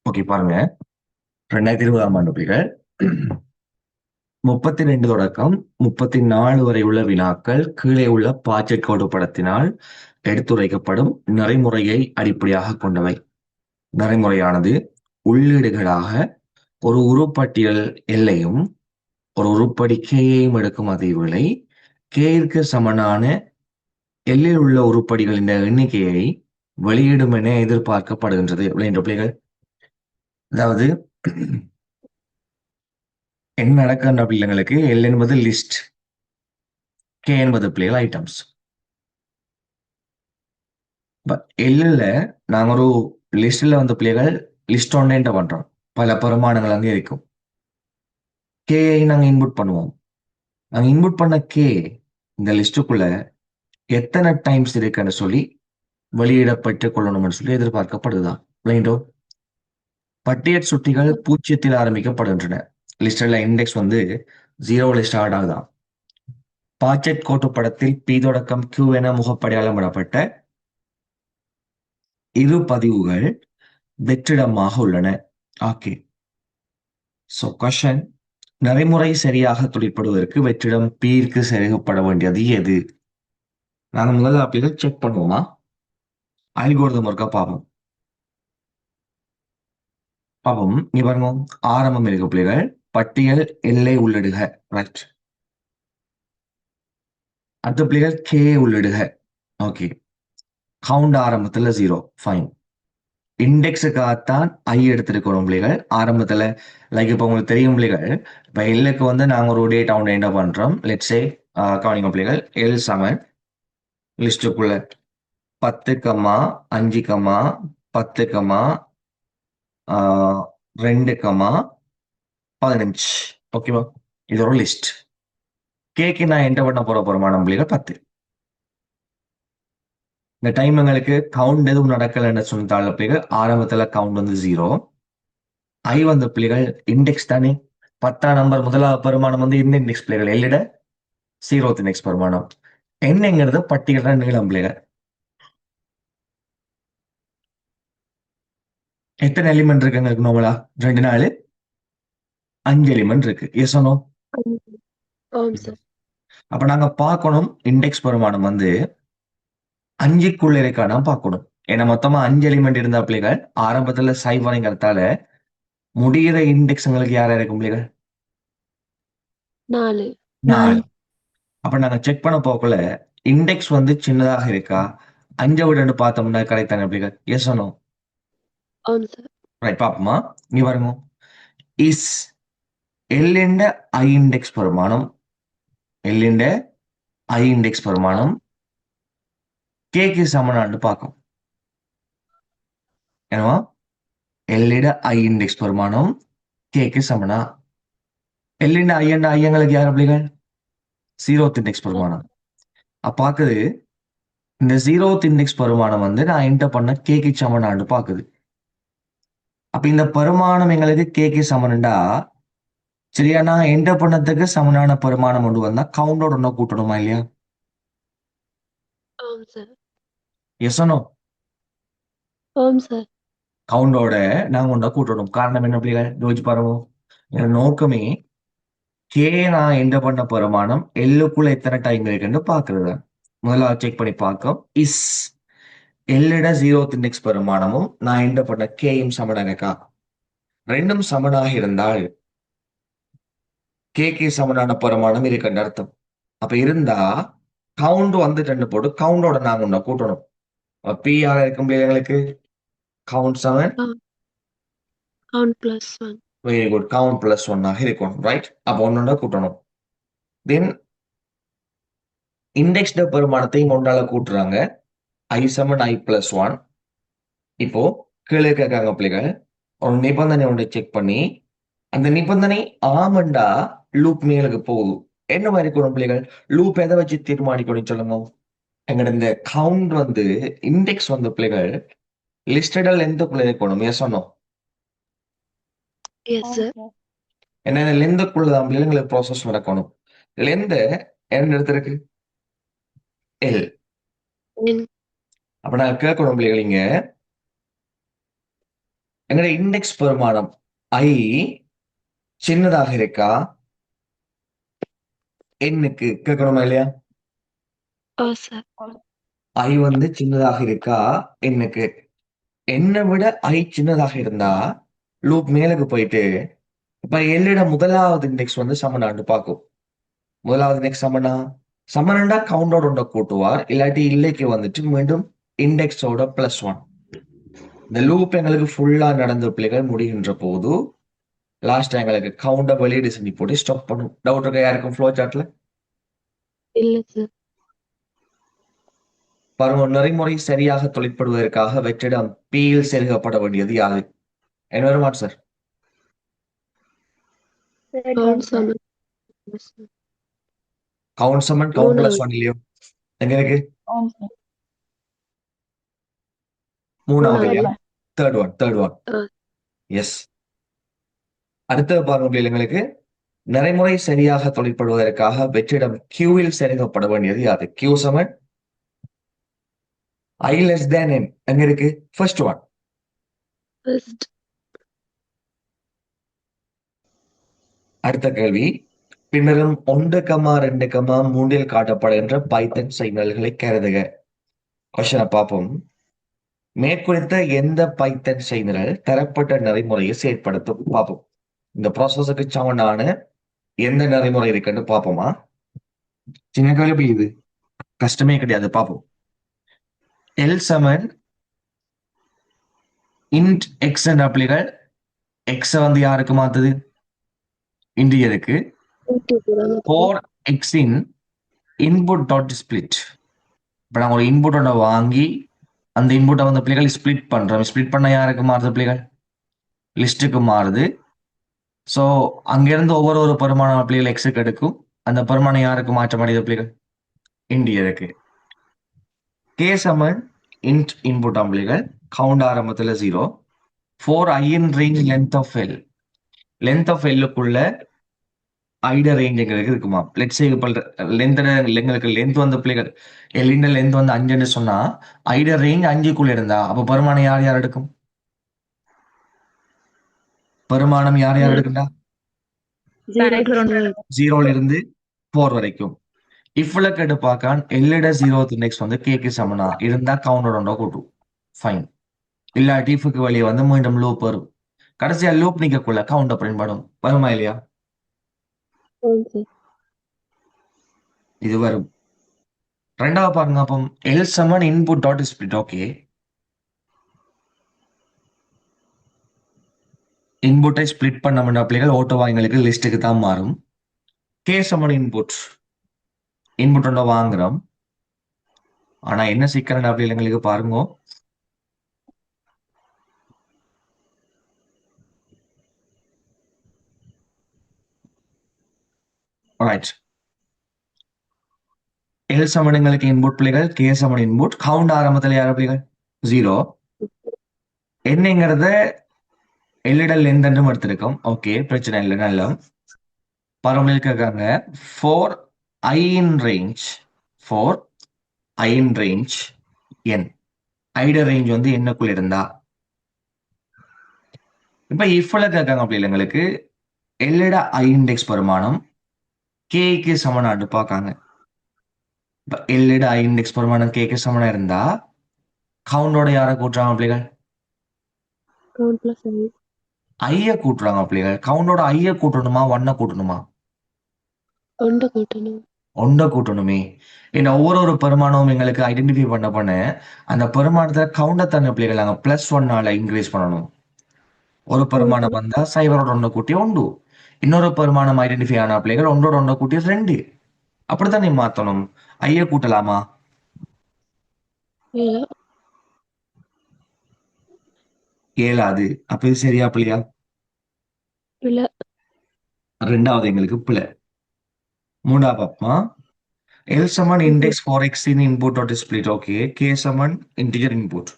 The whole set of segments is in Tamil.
ஓகே பாருங்க. 2020ஆம் ஆண்டு புலிகள் 32 தொடக்கம் 34 வரை உள்ள வினாக்கள் கீழே உள்ள பாய்ச்சற் கோடு படத்தினால் எடுத்துரைக்கப்படும் நெறிமுறையை அடிப்படையாகக் கொண்டவை. நெறிமுறையானது உள்ளீடுகளாக ஒரு உருப்பட்டியல் எல்லையும் ஒரு உருப்படி கேயையும் எடுக்கும் அதேவேளை கேயிற்கு சமனான எல்லில் உள்ள உருப்படிகளின் எண்ணிக்கையை வெளியிடும் என எதிர்பார்க்கப்படுகின்றது. விளையாண்ட பிள்ளைகள், அதாவது என்ன நடக்கின்ற பிள்ளைங்களுக்கு எல் என்பது லிஸ்ட், கே என்பது பிள்ளைகள் ஐட்டம்ஸ். எல்ல நாங்க ஒரு லிஸ்ட்ல வந்து பிள்ளைகள் லிஸ்ட் ஒன்று என்டர் பண்றோம். பல பரிமாணங்கள் அங்கே இருக்கும். கேயை நாங்க இன்புட் பண்ணுவோம். நாங்க இன்புட் பண்ண கே இந்த லிஸ்டுக்குள்ள எத்தனை டைம்ஸ் இருக்குன்னு சொல்லி வெளியிடப்பட்டுக் கொள்ளணும்னு சொல்லி எதிர்பார்க்கப்படுதுதான். விளையாண்டோ பட்டியல் சுட்டிகள் பூஜ்ஜியத்தில் ஆரம்பிக்கப்படுகின்றன. லிஸ்ட்ல இண்டெக்ஸ் வந்து 0ல ஸ்டார்ட் ஆகுதான். பாச்செட் கோட்டு படத்தில் பி தொடக்கம் கியூ என முகப்படையாளமிடப்பட்ட இரு பதிவுகள் வெற்றிடமாக உள்ளன. ஓகே, சோ கொஸ்டின், நடைமுறை சரியாக தொழிற்படுவதற்கு வெற்றிடம் பீருக்கு செருகப்பட வேண்டியது எது? நாங்க முதல்ல அப்படியே செக் பண்ணுவோமா? அல்கோரிதம் ஒர்க்கா பார்ப்போம். பாப்போம். இங்க பாருங்க, ஆரம்பம் இருக்கு பிள்ளைகள். பட்டியல் எல்லை உள்ளிடுக. ரைட். அடுத்த பிள்ளைகள் கே உள்ளிடுக. ஓகே. கவுண்ட் ஆரம்பத்துல 0. ஃபைன். இண்டெக்ஸுக்காகத்தான் ஐ எடுத்திருக்கிறோம் பிள்ளைகள். ஆரம்பத்துல லைக் இப்போ உங்களுக்கு தெரியும் பிள்ளைகள், இப்போ எல்லுக்கு வந்து நாங்க ஒரு டேட்டா ஒன்று என்ன பண்றோம். லெட்ஸே கவனிங்க பிள்ளைகள், எல் சமன் லிஸ்டுக்குள்ள 10, 5, 10, 2, 15. ஓகேவா? இது ஒரு லிஸ்ட். கேக்கு நான் என்டர் பண்ண போற பிரமாணம் பிள்ளைகள் 10. இந்த டைம் எங்களுக்கு கவுண்ட் எதுவும் நடக்கலைன்னு சொன்னால பிள்ளைகள் ஆரம்பத்துல கவுண்ட் வந்து 0. ஐ வந்து பிள்ளைகள் இண்டெக்ஸ் தானே. 10ஆம் நம்பர் முதலாவது பெருமானம் வந்து இந்த இண்டெக்ஸ் பிள்ளைகள் எல்லிட 0th இண்டெக்ஸ் பெருமானம். என்னங்கிறது பட்டியல நீளம் பிள்ளைகள். எத்தனை எலிமெண்ட் இருக்கு எங்களுக்கு நார்மலா? 2, 4, 5 எலிமெண்ட் இருக்கு. Yes no? ஆம் சார். அப்ப நாங்க பார்க்கணும் இண்டெக்ஸ் பெருமானம் வந்து 5க்குள்ள இருக்கானா பார்க்கணும். ஏன்னா மொத்தமா 5 எலிமெண்ட் இருந்தா பிள்ளைகள் ஆரம்பத்துல சைவரைங்கிறதால முடிகிற இண்டெக்ஸ் எங்களுக்கு யாரா இருக்கும் பிள்ளைகள்? 4. 4. அப்ப நாங்க செக் பண்ண போக்குள்ள இண்டெக்ஸ் வந்து சின்னதாக இருக்கா, 5 விட பார்த்தோம்னா கரெக்ட் தானே பிள்ளைகள்? Yes no? ஆம் சார். ரைட், பாப்போமா? இங்க பாருங்க, இஸ் எல்லிண்ட ஐ இண்டெக்ஸ் பெருமானம், எல்லிண்ட ஐ இண்டெக்ஸ் பெருமானம் கேக்கு சமனான்னு பார்க்கும். என்னவா? எல்லிட ஐ இண்டெக்ஸ் பெருமானம் கேக்கு சமனா. எல்லிண்ட ஐயண்ட ஐயங்களுக்கு யார் பிள்ளைகள்? 0th இண்டெக்ஸ் பெருமானம். அப்ப பாக்குது இந்த 0th இண்டெக்ஸ் பெருமானம் வந்து நான் என்டர் பண்ண கேக்கு சமனான்னு பாக்குது. அப்ப இந்த பெருமானம் எங்களுக்கு கேக்கு சமன்டா சரியா, நான் என்டர் பண்ணதுக்கு சமனான பெருமானம் கொண்டு வந்தா கவுண்டோட ஒன்ன கூட்டணுமா இல்லையா? ஆம் சார். Yes no? ஆம் சார். கவுண்டோட நாங்க ஒன்ன கூட்டணும். காரணம் என்ன பிள்ளைகள்? யோசிச்சு பாருங்க. என் நோக்கமே கே நான் என்டர் பண்ண பெருமானம் எல்லுக்குள்ள எத்தனை டைம் இருக்குன்னு பாக்குறது. முதல்ல செக் பண்ணி பார்க்கும். இஸ் எல்லிட 0th இண்டெக்ஸ் பெருமானமும் நான் என்டர் பண்ண கேயும் சமனா இருக்கா? ரெண்டும் சமனாக இருந்தால் கேக்கு சமனான பெருமானம் இருக்குன்னு அர்த்தம். அப்ப இருந்தா கவுண்ட் வந்து 2 போட்டு கவுண்டோட நாங்க ஒன்ன கூட்டணும். பி ஆக இருக்கும் எங்களுக்கு count 7. Count plus 1. Very good. Count plus 1 ஆக இருக்கணும். ரைட். அப்ப ஒன்னொன்னா கூட்டணும். தென் இண்டெக்ஸ்ட பெருமானத்தையும் ஒன்றால கூட்டுறாங்க. ஐ சமன் ஐ பிளஸ் 1. இப்போ கீழே கேட்காங்க பிள்ளைகள், ஒரு நிபந்தனை ஒன்றை செக் பண்ணி அந்த நிபந்தனை ஆமண்டா லூப் மேலுக்கு போகுது. என்ன மாதிரி கூடும் பிள்ளைகள்? லூப் எதை வச்சு தீர்மானிக்கணும் சொல்லுங்க. எங்கட இந்த கவுண்ட் வந்து இண்டெக்ஸ் வந்து பிள்ளைகள் லிஸ்டடல் லென்த்துக்குள்ள இருக்கணும். எஸ் சொன்னோ? Yes sir. ஏன்னா லென்த்துக்குள்ளதான் பிள்ளைங்களுக்கு ப்ராசஸ் நடக்கணும். லென்த் என்ன எடுத்திருக்கு? எல். என் அப்ப நான் கேட்கணும் பிள்ளைகள், இங்க எங்களுடைய இண்டெக்ஸ் பெருமானம் ஐ சின்னதாக இருக்கா எண்ணுக்கு கேட்கணுமா இல்லையா? ஓ சார். ஐ வந்து சின்னதாக இருக்கா எண்ணுக்கு. என்னை விட ஐ சின்னதாக இருந்தா லூப் மேலுக்கு போயிட்டு இப்ப எல்லிட முதலாவது இண்டெக்ஸ் வந்து சமனான்னு பார்க்கும். முதலாவது இண்டெக்ஸ் சமனண்டா கவுண்டோட ஒன்றை கூட்டுவார், இல்லாட்டி இல்லைக்கு வந்துட்டு மீண்டும் இண்டெக்ஸோட +1. இந்த லூப் எங்களுக்கு ஃபுல்லா நடந்த பிள்ளைகள் முடிகின்ற போது லாஸ்ட் எங்களுக்கு கவுண்டை வெளியீடு செஞ்சு போட்டு ஸ்டாப் பண்ணும். டவுட் இருக்கா யாருக்கும் ஃப்ளோ சார்ட்ல? இல்ல சார். பாருங்க, நெறிமுறை சரியாக தொழிற்படுவதற்காக வெற்றிடம் பியில் செருகப்பட வேண்டியது யாது? என்ன வருமா சார்? கவுண்ட் சமன். கவுண்ட் சமன் கவுண்ட் மூணாவது. +1 இல்லையோ? எங்க இருக்கு? ஆம் சார். மூணாவது இல்லையா? மூணாவது. Third one. ஆ. எஸ். அடுத்தது பாருங்க பிள்ளைங்களுக்கு, நடைமுறை சரியாக தொழிற்படுவதற்காக வெற்றிடம் கியூவில் செருகப்பட வேண்டியது யாது? கியூ சமன் ஐ லெஸ் தேன் என். எங்க இருக்கு? First one. ஃபர்ஸ்ட். அடுத்த கேள்வி, பின்னரும் 1,2,3 காட்டப்படுகின்ற பைத்தன் சிக்னல்களை கருதுக. கொஸ்டினை பார்ப்போம். மேற்குறித்த எந்த பைத்தன் சிக்னல் தரப்பட்ட நெறிமுறையை செயற்படுத்தும் பார்ப்போம். இந்த ப்ராசஸுக்கு சமனான எந்த நெறிமுறை இருக்குன்னு பார்ப்போமா? சின்ன கேள்வி இது, கஷ்டமே கிடையாது, பார்ப்போம். எல் சமன் இன்ட் எக்ஸ் என்ற பிள்ளைகள் எக்ஸை வந்து யாருக்கு மாத்துது? இன்டிஜருக்கு. ஃபார் எக்ஸின் இன்புட் டாட் ஸ்பிளிட். இப்போ நாங்கள் ஒரு இன்புட் ஒன்றை வாங்கி அந்த இன்புட்டை வந்து பிள்ளைகள் ஸ்பிளிட் பண்றோம். ஸ்பிளிட் பண்ண யாருக்கு மாறுது பிள்ளைகள்? லிஸ்ட்டுக்கு மாறுது. ஸோ அங்கிருந்து ஒவ்வொரு பெருமான பிள்ளைகள் எக்ஸுக்கு எடுக்கும். அந்த பெருமானம் யாருக்கு மாற்ற முடியுது பிள்ளைகள்? இன்டிஜருக்கு. கே சமன் இன்ட் இன்புட் பிள்ளைகள் கவுண்ட் ஆரம்பத்தில் 0. For I in range length of L. Length of எல்லுக்குள்ள ஐட ரேஞ்ச் எங்களுக்கு இருக்குமா? லெட்ஸ் சே இப்போ எங்களுக்கு லென்த் வந்த பிள்ளைகள் எல்லின் லென்த் வந்து 5ன்னு சொன்னா ஐட ரேஞ்ச் 5க்குள்ள இருந்தா அப்போ பெருமானம் யார் யார் எடுக்கும்? பெருமானம் யார் யார் எடுக்குண்டா? 0ல இருந்து 4 வரைக்கும். இஃப்ல கேட்டு பார்க்கான் எல்லிட 0th இண்டெக்ஸ் வந்து கேக்கு சமனா இருந்தா கவுண்டர் ஒன்றா கூட்டும். ஃபைன். இல்லாட்டி இஃப்க்கு வெளியே வந்து மீண்டும் லூப் வரும். கடைசியா லூப் நிக்கக்குள்ள கவுண்டர் பயன்படும். வருமா இல்லையா? இது வரும். ரெண்டாவது பாருங்க, அப்போ எல் சமன் இன்புட் டாட் ஸ்பிளிட். ஓகே, இன்புட்டை ஸ்பிளிட் பண்ண பிள்ளைகள் ஓட்டோவா எங்களுக்கு லிஸ்ட்டுக்கு தான் மாறும். கே சமன் இன்புட் ஒன்றை வாங்குறோம். ஆனா என்ன சிக்கல் அப்படி எங்களுக்கு பாருங்க, ரைட். எல் சமன் எங்களுக்கு இன்புட் பிள்ளைகள், கே சமன் இன்புட், கவுண்ட் ஆரம்பத்தில் யார பிள்ளைகள்? 0. என்னங்கிறத எல்லிடல் லென்த் எடுத்திருக்கோம். ஓகே, பிரச்சனை இல்லை, நல்லா பரவலில் கேட்காங்க. For I in range N. ஐட ரேஞ்ச் வந்து என்னக்குள்ள இருந்தா இப்ப இஃப்ல கேட்காங்க அப்படி இல்லை எங்களுக்கு எல்லிட ஐ இண்டெக்ஸ் பெருமானம் கேக்கு சமனாட்டு பார்க்காங்க. இப்ப எல்லிட ஐ இண்டெக்ஸ் பெருமானம் கேக்கு சமனா இருந்தா கவுண்டோட யாரை கூட்டுறாங்க பிள்ளைகள்? ஐய கூட்டுறாங்க பிள்ளைகள். கவுண்டோட ஐய கூட்டணுமா 1 கூட்டணுமா? 1 கூட்டணுமே. ஏன்னா ஒவ்வொரு பெருமானமும் எங்களுக்கு ஐடென்டிஃபை பண்ண அந்த பெருமானத்தை கவுண்டர் தன்னை பிள்ளைகள் நாங்கள் +1 இன்க்ரீஸ் பண்ணணும். ஒரு பெருமானம் வந்தா 0 1 கூட்டி 1. இன்னொரு பெருமானம் ஐடென்டிஃபை ஆன பிள்ளைகள் 1 1 கூட்டி 2. அப்படித்தான் நீ மாத்தணும். ஐய கூட்டலாமா? இயலாது. அப்ப இது சரியா பிள்ளையா? ரெண்டாவது எங்களுக்கு பிள்ளை. மூணாவது பாப்பா, எல் சமன் index for X in input dot split. Okay, K சமன் இன்டிஜர் இன்புட்,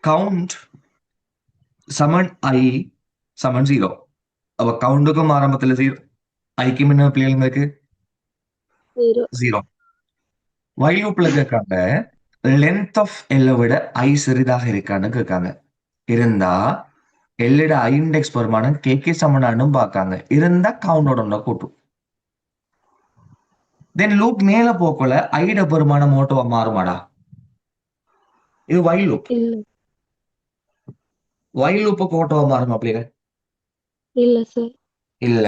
கவுண்ட் சமன் ஐ சமன் 0. அப்ப கவுண்டுக்கும் ஆரம்பத்துல 0, ஐக்கும் என்ன பிள்ளைங்களுக்கு 0. வைல் லூப்ல கேட்காங்க லென்த் ஆஃப் எல்லை விட ஐ சிறிதாக இருக்கான்னு கேட்காங்க. இருந்தா எல்லிட ஐ இண்டெக்ஸ் பெருமானம் கேக்கு சமனானும் பார்க்காங்க இருந்தா கவுண்டோட கூட்டும். தென் லூப் மேல போக்கல ஐட பெருமானம் ஓட்டோவா மாறுமாடா? இது வைல் லூப். இல்ல வைல் லூப்புக்கு ஓட்டோவா மாறுமா அப்படிங்க? இல்ல சார். இல்ல.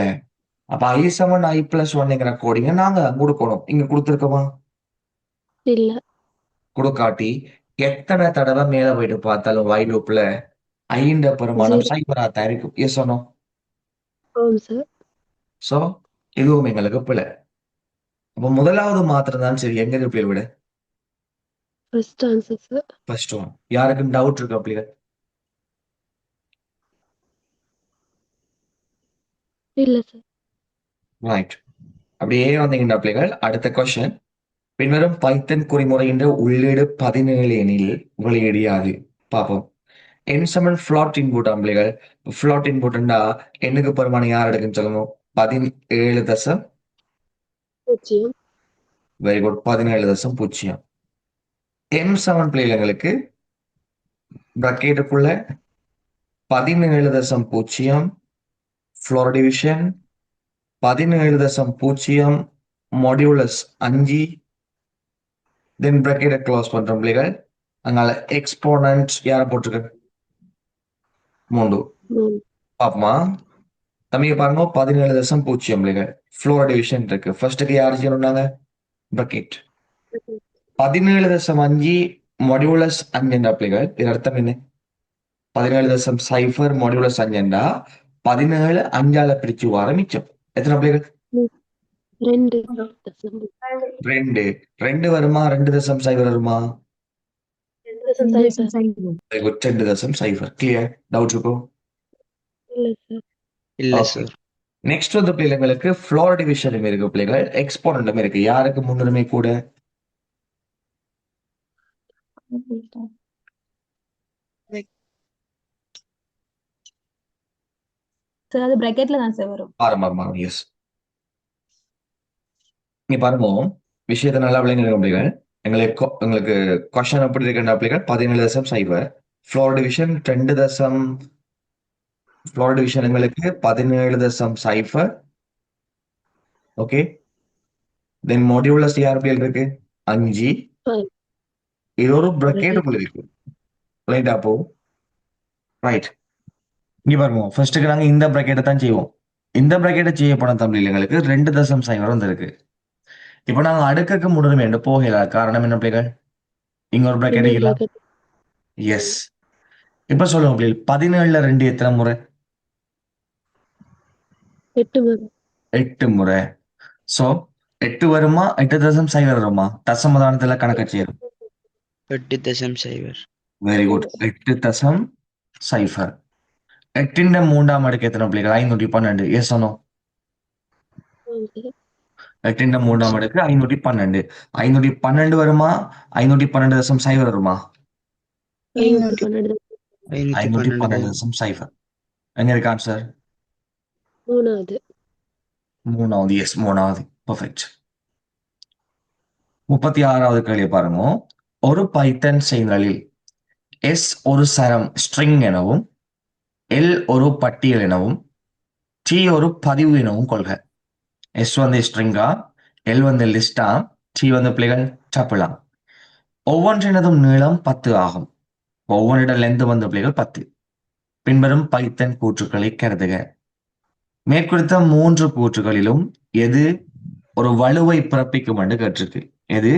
அப்ப ஐ சமன் ஐ பிளஸ் ஒன்னுங்கிற கோடிங்க நாங்க கொடுக்கணும். இங்க கொடுத்துருக்கோமா? இல்ல கொடுக்காட்டி எத்தனை தடவை மேல போயிட்டு பார்த்தாலும் வைல் லூப்ல ஐண்ட பெருமானம் 0. சைபரா தான் இருக்கும். எஸ் சொன்னோம். ஆம் சார். சோ இதுவும் எங்களுக்கு பிழை. அப்ப முதலாவது மாத்திரம் தான் சரி. எங்க இருக்கு விட first answer sir. First one. யாருக்கும் டவுட் இருக்கு அப்படிங்க? இல்ல சார். ரைட். அப்படியே வந்தீங்கன்னா பிள்ளைகள் அடுத்த கொஸ்டின். பின்வரும் பைத்தன் குறிமுறையின் உள்ளீடு 17 எனில் வெளியீடு யாது? பார்ப்போம். என் சமன் ஃபிளாட் இன்புட் பிள்ளைகள். ஃபிளாட் இன்புட்னா எண்ணுக்கு பெருமானம் யார் எடுக்குன்னு சொல்லணும்? 17 தசம். 0. Very good. 17 தசம் 0. M7 பிள்ளைகளுக்கு பிரக்கெட்டுக்குள்ள 17 தசம் 0 ஃப்ளோர் டிவிஷன் 17 தசம் 0 மாடியுலஸ் 5 தென் பிரக்கெட்டை க்ளோஸ் பண்றோம் பிள்ளைகள். அதனால எக்ஸ்போனன்ட் யாரை போட்டிருக்க? 3. 3. பாப்போமா? தம்பிங்க பாருங்க 17 தசம் 0 பிள்ளைகள். ஃப்ளோர் டிவிஷன் இருக்கு. ஃபர்ஸ்ட்டுக்கு யார் செய்யணும்னாங்க? பிரக்கெட். 17 தசம் 5 மாடியுலஸ் 5 பிள்ளைகள். இது அர்த்தம் என்ன? 17 தசம் 0 மாடியுலஸ் 5 17 5ஆல பிரிச்சு வர மிச்சம் எத்தனை பிள்ளைகள்? 2. 2. 2 வருமா? 2 தசம் 0 வருமா? 2 தசம் 0. கிளியர்? டவுட் இருக்கும்? இல்ல சார். இல்ல ஓகே. சார். நெக்ஸ்ட் வந்து பிள்ளைங்களுக்கு ஃப்ளோர் டிவிஷனும் இருக்கு பிள்ளைகள். எக்ஸ்போனன்ட்டும் இருக்கு. யாருக்கு முன்னுரிமை கூட? சார் அது பிராக்கெட்ல தான் சார் வரும். ஆரம்பமா எஸ். நீ பாருங்க விஷயத்தை நல்லா விளங்கிருக்க பிள்ளைகள். எங்களுக்கு கொஸ்டின் எப்படி இருக்குன்னா பிள்ளைகள் 17 தசம் 0 ஃப்ளோர் டிவிஷன் 2 தசம் ஃப்ளோர் டிவிஷன் எங்களுக்கு 17 தசம் 0. ஓகே. தென் மாடியுலஸ் யார் பிள்ளைகள் இருக்கு? 5. 5. இது ஒரு பிரக்கெட்டுக்குள்ள இருக்கு. ரைட்டா அப்போ? ரைட். இங்க பாருங்க ஃபர்ஸ்ட்டுக்கு நாங்க இந்த பிரக்கெட்டை தான் செய்வோம். இந்த பிரக்கெட்டை செய்ய போன தமிழ் எங்களுக்கு 2 தசம் 0 வந்திருக்கு. இப்போ நாங்க அடுக்குக்கு முன்னுரிமை என்று போகல. காரணம் என்ன பிள்ளைகள்? இங்க ஒரு பிரக்கெட் இன்னொரு இல்ல. bracket. எஸ். இப்ப சொல்லுங்க பிள்ளைகள் 17ல 2 எத்தனை முறை? 8 முறை. 8 முறை. சோ 8 வருமா? 8 தசம் 0 வருமா? தசமதானத்துல கணக்கு செய்யணும். 8 தசம் 0. Very good. 8 தசம் 0. 8ന്റെ மூன்றாம் அடுக்கு எத்தனை பிள்ளைகள்? 512. எஸ் சொன்னோ? ஆம் சார். 8ന്റെ மூன்றாம் அடுக்கு 512. 512 வருமா? 512 தசம் 0 வருமா? 512. 512 தசம் 0. எங்க இருக்கு ஆன்சர்? 3வது. 3வது. எஸ் 3வது. பர்ஃபெக்ட். 36வது கேள்வி பாருங்க. ஒரு பைத்தன் செய்தலில் எஸ் ஒரு சரம் ஸ்ட்ரிங் எனவும் எல் ஒரு பட்டியல் எனவும் டி ஒரு பதிவு எனவும் கொள்க. எஸ் வந்து ஸ்ட்ரிங்கா, எல் வந்து லிஸ்டா, டி வந்து பிள்ளைகள் டப்பிளா. ஒவ்வொன்றினதும் நீளம் 10 ஆகும். ஒவ்வொன்றிட லென்த் வந்து பிள்ளைகள் 10. பின்வரும் பைத்தன் கூற்றுக்களை கருதுக. மேற்குறித்த 3 கூற்றுகளிலும் எது ஒரு வலுவை பிறப்பிக்கும் என்று கேட்டிருக்கு. எது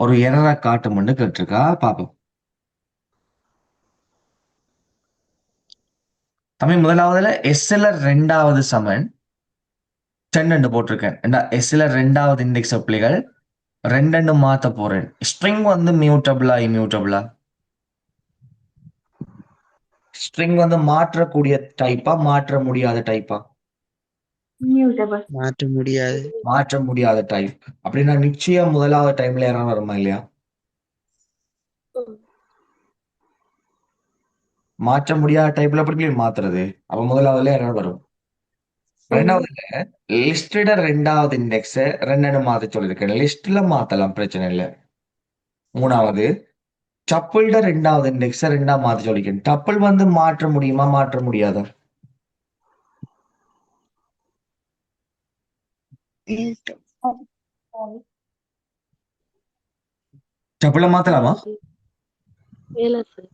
ஒரு எரரை காட்டும் என்று கேட்டிருக்கா பார்ப்போம். தமிழ் முதலாவதுல எஸ்ல 2வது சமன் 10 போட்டிருக்கேன். எஸ்ல 2வது இண்டெக்ஸ் பிள்ளைகள் 2 மாத்த போறேன். ஸ்ட்ரிங் வந்து மியூட்டபிளா இம்யூட்டபிளா? ஸ்ட்ரிங் வந்து மாற்றக்கூடிய டைப்பா மாற்ற முடியாத டைப்பா? மாற்ற முடியாது. மாற்ற முடியாத டைப். அப்படின்னா நிச்சயம் முதலாவது டைம்ல எரர் வருமா இல்லையா? மாற்ற முடியாத டைப்ல எப்படி மாத்துறது? அப்ப முதலாவதுல எரர் வரும். ரெண்டாவதுல லிஸ்டட 2வது இண்டெக்ஸ் 2 மாத்த சொல்லியிருக்கேன். லிஸ்ட்ல மாத்தலாம், பிரச்சனை இல்லை. 3வது டப்பிள்ட ரெண்டாவது இண்டெக்ஸை ரெண்டா மாத்தி சொல்லிக்கணும். டப்பிள் வந்து மாற்ற முடியுமா மாற்ற முடியாதா? டப்பிள மாத்தலாமா? மேல சார்.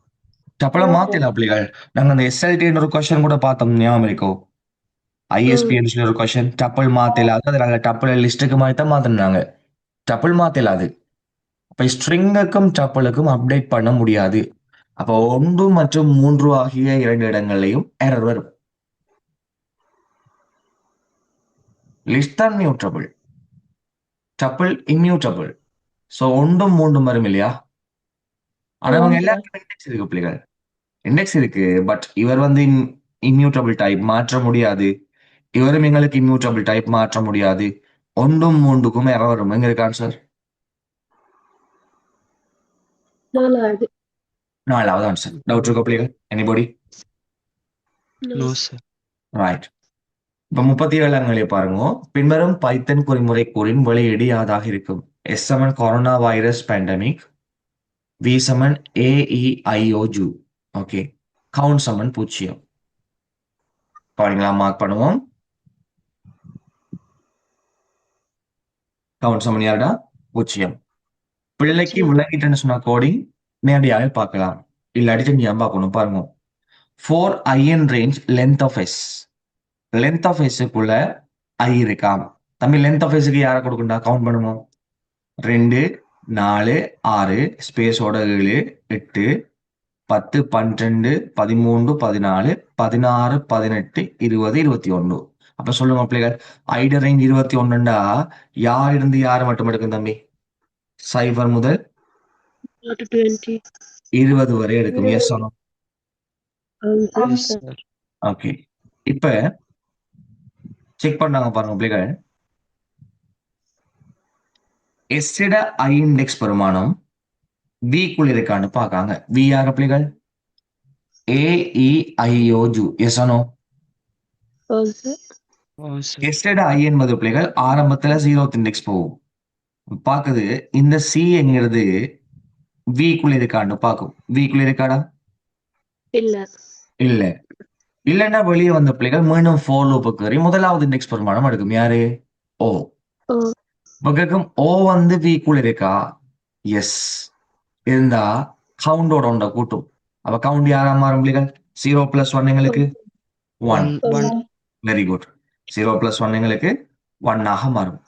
டப்பிள மாத்தலாம் பிள்ளைகள். நாங்க அந்த எஸ்எல்டி ஒரு கொஸ்டின் கூட பார்த்தோம், ஞாபகம் இருக்கோ? ஐஎஸ்பின்னு சொல்லி ஒரு கொஸ்டின். டப்பிள் மாத்தலாது, அது நாங்க டப்பிள் லிஸ்ட்டுக்கு மாதிரி தான் மாத்தினாங்க. டப்பிள் மாத்தலாது. அப்ப ஸ்ட்ரிங்குக்கும் டப்பிளுக்கும் அப்டேட் பண்ண முடியாது. அப்போ 1 மற்றும் 3 ஆகிய 2 இடங்களையும் எரர் வரும். லிஸ்ட் தான் மியூட்டபிள், டப்பிள் இம்மியூட்டபிள். ஸோ 1ம் 3ம் வரும் இல்லையா? ஆனா அவங்க எல்லாருக்கும் இண்டெக்ஸ் இருக்கு பிள்ளைகள். இண்டெக்ஸ் இருக்கு, பட் இவர் வந்து இம்மியூட்டபிள் டைப் மாற்ற முடியாது. இவரும் எங்களுக்கு இம்மியூட்டபிள் டைப் மாற்ற முடியாது. 1ம் 3க்கும் எரர் வரும். எங்க இருக்கு ஆன்சர்? 4வது. 4வது ஆன்சர். டவுட் இருக்கா பிள்ளைகள்? எனிபடி? No sir. ரைட். இப்ப 37 பாருங்க. பின்வரும் பைத்தன் குறிமுறை கூறின் வெளியீடு யாதாக இருக்கும்? S சமன் கொரோனா வைரஸ் பேண்டமிக், V சமன் AEIOU, ஓகே, கவுண்ட் சமன் 0. பாருங்களா, மார்க் பண்ணுவோம். கவுண்ட் சமன் யாருடா? 0. பிள்ளைக்கு விளங்கிட்டேன்னு சொன்ன கோடிங் நேரடியாக பார்க்கலாம், இல்லாட்டி தெரியாம பார்க்கணும். பாருங்க, 4 in range length of S. Length of எஸ்க்குள்ள ஐ இருக்காம். தம்பி, லென்த் ஆஃப் எஸ்க்கு யாரை கொடுக்கண்டா? கவுண்ட் பண்ணுவோம். 2, 4, 6, ஸ்பேஸோட 7, 8, 10, 12, 13, 14, 16, 18, 20, 21. அப்ப சொல்லுங்க பிள்ளைகள், ஐட ரேஞ்ச் 21ண்டா யார் இருந்து யார் மட்டும் எடுக்கும் தம்பி? 0 முதல் 20. 20 வரை எடுக்கும். எஸ் ஆனோ? Yes sir. ஓகே, இப்ப செக் பண்ணாங்க பாருங்க பிள்ளைகள். எஸ்ட ஐ இண்டெக்ஸ் பெருமானம் விக்குள் இருக்கான்னு பாக்காங்க. வி யார பிள்ளைகள்? AEIOU. எஸ் ஆனோ? எஸ்ட ஐ என்பது பிள்ளைகள் ஆரம்பத்துல 0th இண்டெக்ஸ் போகும். பாக்குது இந்த சி என்கிறது விக்குள் இருக்கான்னு பாக்கும். விக்குள் இருக்காடா? இல்ல. இல்ல. இல்லன்னா வெளியே வந்த பிள்ளைகள் மீண்டும் ஃபோர் லூப்புக்கு வரை முதலாவது இண்டெக்ஸ் பெருமானம் எடுக்கும். யாரு? ஓ. கேட்கும், ஓ வந்து விக்குள் இருக்கா? எஸ். இருந்தா கவுண்டோட ஒன்றை கூட்டும். அப்ப கவுண்ட் யாரா மாறும் பிள்ளைகள்? 0 + 1 எங்களுக்கு 1. Very good. 0 + 1 எங்களுக்கு 1 ஆக மாறும்.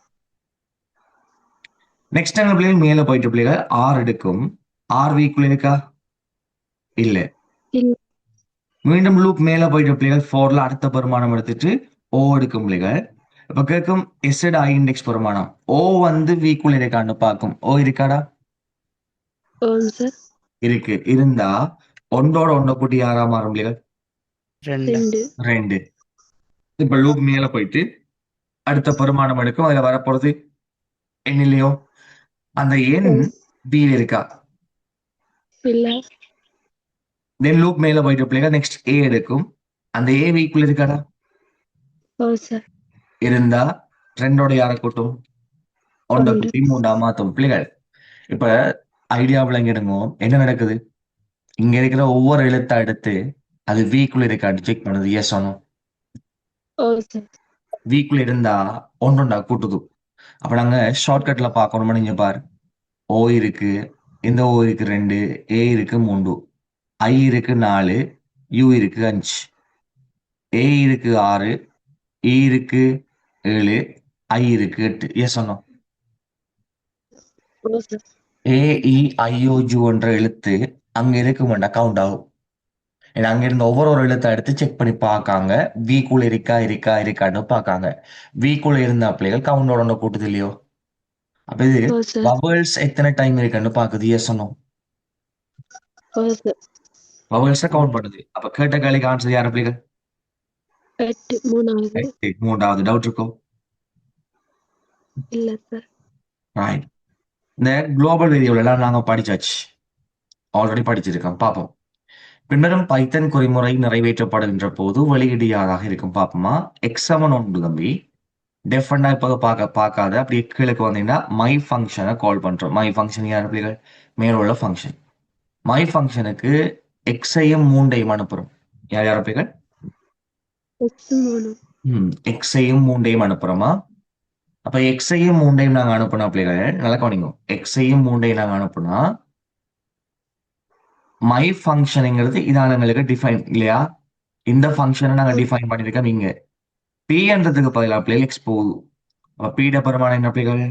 நெக்ஸ்ட் எங்க பிள்ளைகள் மேல போயிட்டு பிள்ளைகள் ஆர் எடுக்கும். ஆர் விக்குள் இருக்கா? இல்ல. மீண்டும் லூப் மேல போயிட்டு பிள்ளைகள் 4ல அடுத்த பெருமானம் எடுத்துட்டு ஓ எடுக்கும் பிள்ளைகள். இப்ப கேட்கும் எஸ்ட ஐ இண்டெக்ஸ் பெருமானம் ஓ வந்து விக்குள் இருக்கான்னு பார்க்கும். ஓ இருக்காடா? இருக்கு. இருந்தா ஒன்றோட ஒன்றை கூட்டி யாரா மாறும் பிள்ளைகள்? 2. இப்ப லூப் மேல போயிட்டு அடுத்த பெருமானம் எடுக்கும். அதுல வரப்போறது எண் இல்லையோ? அந்த எண் பி இருக்கா? இல்ல. தென் லூப் மேல போயிட்டு பிள்ளைகள் நெக்ஸ்ட் ஏ எடுக்கும். அந்த ஏ விக்குள் இருக்காடா? இருந்தா 2ஓட யாரை கூட்டும்? 1 கூட்டி 3ஆ மாத்தும் பிள்ளைகள். இப்ப ஐடியா விளங்கிடுங்க என்ன நடக்குது. இங்க இருக்கிற ஒவ்வொரு எழுத்தா எடுத்து அது வீக்குள்ள இருக்கான்னு செக் பண்ணுது. எஸ் ஆனோ? வீக்குள்ள இருந்தா ஒன்றா கூட்டுது. அப்ப நாங்க ஷார்ட்கட்ல பார்க்கணும்னு நீங்க பாரு. ஓ இருக்கு, இந்த ஓ இருக்கு 2, ஏ இருக்கு 3, ஐ இருக்கு 4, யூ இருக்கு 5, ஏ இருக்கு 6, இ இருக்கு 7, ஐ இருக்கு 8. எஸ் ஆனோ? AEIOU என்ற எழுத்து அங்க இருக்குமெண்டா கவுண்ட் ஆகும். ஏன்னா அங்க இருந்த ஒவ்வொரு எழுத்தை எடுத்து செக் பண்ணி பார்க்காங்க. வீக்குள்ள இருக்கான்னு பார்க்காங்க. வீக்குள்ள இருந்த பிள்ளைகள் கவுண்டோட கூட்டுது இல்லையோ? அப்ப இது பபிள்ஸ் எத்தனை டைம் இருக்குன்னு பாக்குது. எஸ் ஆனோ? பபிள்ஸ கவுண்ட் பண்ணுது. அப்ப கேட்ட கேள்விக்கு ஆன்சர் யாரு பிள்ளைகள்? 8. 3வது. டவுட் இருக்கோ? இல்ல சார். ரைட். இந்த குளோபல் வேரியபிள் எல்லாம் நாங்க படிச்சாச்சு, ஆல்ரெடி படிச்சிருக்கோம். பார்ப்போம். பின்னரும் பைத்தன் குறிமுறை நிறைவேற்றப்படுகின்ற போது வெளியீடு யாராக இருக்கும் பார்ப்போமா? எக்ஸாமன் ஒன்று தம்பி. டெஃபண்டா இப்போ பார்க்காத அப்படியே கீழே வந்தீங்கன்னா மை ஃபங்க்ஷனை கால் பண்றோம். மை ஃபங்க்ஷன் யார் பிள்ளைகள்? மேல உள்ள ஃபங்க்ஷன். மை ஃபங்க்ஷனுக்கு எக்ஸையும் 3ஐயும் அனுப்புறோம். யார் யார் பிள்ளைகள்? X 3. எக்ஸையும் 3ஐயும் அனுப்புறோமா? அப்ப எக்ஸையும் 3ஐயும் நாங்க அனுப்புனா பிள்ளைகள் நல்லா கவனிங்க. எக்ஸையும் 3ஐயும் நாங்க அனுப்புனா மை ஃபங்க்ஷனுங்கிறது இதான எங்களுக்கு டிஃபைன் இல்லையா? இந்த ஃபங்க்ஷனை நாங்க டிஃபைன் பண்ணிருக்கோம் இங்க. பி-என்றதுக்கு பதிலா பிள்ளைகள் எக்ஸ் போகுது. அப்ப பீட பெருமானம் என்ன பிள்ளைகள்?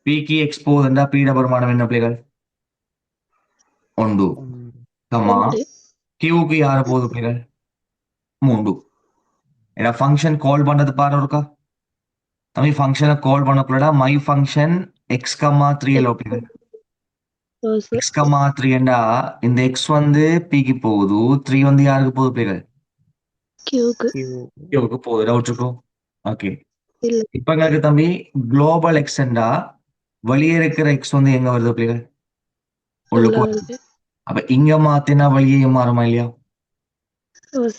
பிக்கு எக்ஸ் போகுதுண்டா பீட பெருமானம் என்ன பிள்ளைகள்? 1. கமா 2. கியூக்கு யாரு போகுது பிள்ளைகள்? 3. ஏன்னா ஃபங்க்ஷன் கால் பண்ணது பாரு இருக்கா? தம்பி ஃபங்க்ஷனை கால் பண்ணக்குள்ளடா மை ஃபங்க்ஷன் எக்ஸ் கமா 3 எல்லாம் பிள்ளைகள். Sir. எக்ஸ் கமா 3 என்றா இந்த எக்ஸ் வந்து பிக்கு போகுது, 3 வந்து யாருக்கு போகுது பிள்ளைகள்? Q க்கு. கியூக்கு போகுது. டவுட் இருக்கோ? ஓகே. இல்ல. இப்ப எங்களுக்கு தம்பி குளோபல் எக்ஸ் என்றா வெளியே இருக்கிற எக்ஸ் வந்து எங்க வருது பிள்ளைகள்? உள்ளுக்கு வருது. வருது. அப்ப இங்க மாத்தினா வெளியே மாறுமா இல்லையா?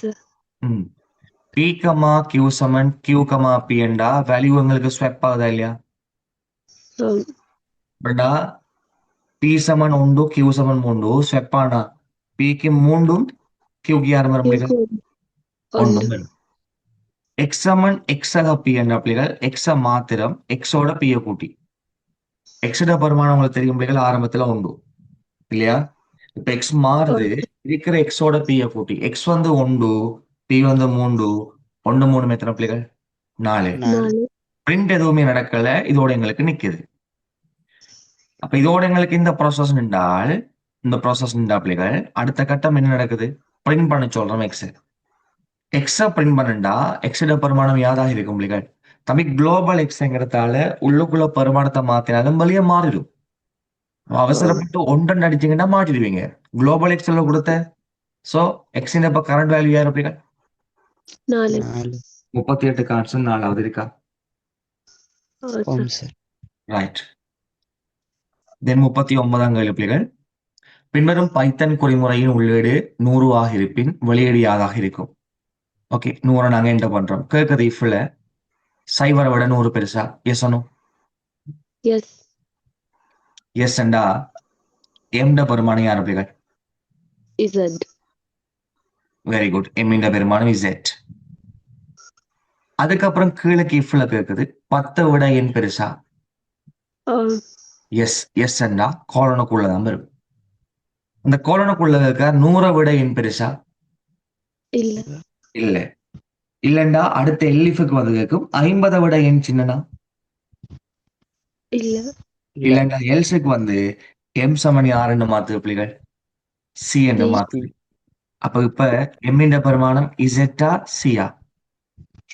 Sir. பி கமா கியூ சமன் கியூ கமா பி என்றா வேல்யூ எங்களுக்கு ஸ்வாப் ஆகுதா இல்லையா? பட்டா பி சமன் 1 கியூ சமன் 3 ஸ்வாப் ஆனா பிக்கு 3 கியூக்கு யாரும் வர முடியாது? 1 வரும். எக்ஸ் சமன் எக்ஸ் ஆக பி என்ற பிள்ளைகள் எக்ஸ மாத்திரம் எக்ஸோட பிய கூட்டி எக்ஸோட பெருமானம் உங்களுக்கு தெரியும் பிள்ளைகள் ஆரம்பத்துல 1 இல்லையா? இப்ப எக்ஸ் மாறுது இருக்கிற எக்ஸோட பிய கூட்டி எக்ஸ் வந்து 1 பி வந்து 3 1 3 எத்தனை பிள்ளைகள்? 4. 4. பிரிண்ட் எதுவுமே நடக்கல, இதோட எங்களுக்கு நிக்குது. அப்ப இதோட எங்களுக்கு இந்த ப்ராசஸ் நின்றால் பிள்ளைகள் அடுத்த கட்டம் என்ன நடக்குது? பிரிண்ட் பண்ண சொல்றோம் எக்ஸ். எக்ஸ பிரிண்ட் பண்ணா எக்ஸோட பெருமானம் யாதாக இருக்கும் பிள்ளைகள்? தம்பி குளோபல் எக்ஸ்ங்கிறதால உள்ளுக்குள்ள பெருமானத்தை மாத்தினாலும் வெளியே மாறிடும். அவசரப்பட்டு ஒன்றன் அடிச்சீங்கன்னா மாட்டிடுவீங்க. குளோபல் எக்ஸ்ல கொடுத்த சோ எக்ஸ் இப்ப கரண்ட் வேல்யூ யாரு பிள்ளைகள்? 4. 38 கான்ஸ்டன்ட் 4வது இருக்கா? Sir. ரைட். தென் 39ஆம் கேள்வி பிள்ளைகள். பின்வரும் பைத்தன் குறிமுறையின் உள்ளீடு 100 ஆக இருப்பின் வெளியீடு யாதாக இருக்கும்? ஓகே, 100 நாங்க என்டர் பண்றோம். கேட்கறது இஃப்ல 0 விட 100 பெருசா? எஸ் அனு? Yes. எஸ் அண்டா எம்ட பெருமானம் யாரு பிள்ளைகள்? Z. Very good. எம்மிண்ட பெருமானம் இசட். அதுக்கப்புறம் கீழக்கு இஃப்ல கேட்குது 10 விட என் பெருசா? எஸ். எஸ் அண்டா கோலனுக்குள்ளதான் வரும். அந்த கோலனுக்குள்ள இருக்க 100 விட என் பெருசா? இல்ல. இல்ல. இல்லண்டா அடுத்த எல்லிஃபுக்கு வந்து கேட்கும் 50 விட என் சின்னனா? இல்ல. இல்லண்டா எல்ஸுக்கு வந்து எம் சமன் யாருன்னு மாத்து பிள்ளைகள்? சி என்று C. மாத்து. அப்ப இப்ப எம்மிண்ட பெருமானம் இசட்டா சியா?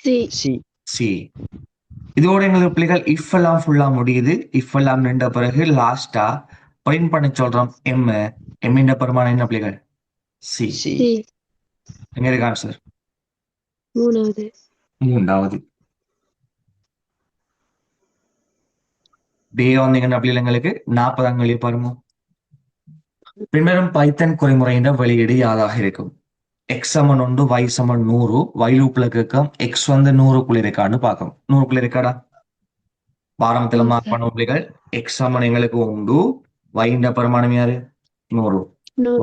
C. சி. இதோட எங்களுக்கு பிள்ளைகள் இஃப் எல்லாம் ஃபுல்லா முடியுது. இஃப் எல்லாம் நின்ற பிறகு லாஸ்டா பிரிண்ட் பண்ண சொல்றோம் எம்மிண்ட பெருமானம் என்ன பிள்ளைகள்? சி. C. எங்க இருக்கு ஆன்சர்? 3வது. 3வது. டே வந்தீங்கன்னா அப்படி எங்களுக்கு 40ஆம் கேள்வி பாருங்க. பின்வரும் பைத்தன் குறிமுறையின் வெளியீடு யாதாக இருக்கும்? எக்ஸ் சமன் 1 y சமன் 100 y லூப்ல கேட்கும் எக்ஸ் வந்து 100க்குள்ள இருக்கான்னு பார்க்கணும். 100க்குள்ள இருக்காடா? ஆரம்பத்துல மார்க் பண்ண பிள்ளைகள் எக்ஸ் சமன் எங்களுக்கு 1 y பெருமானம் யாரு? 100.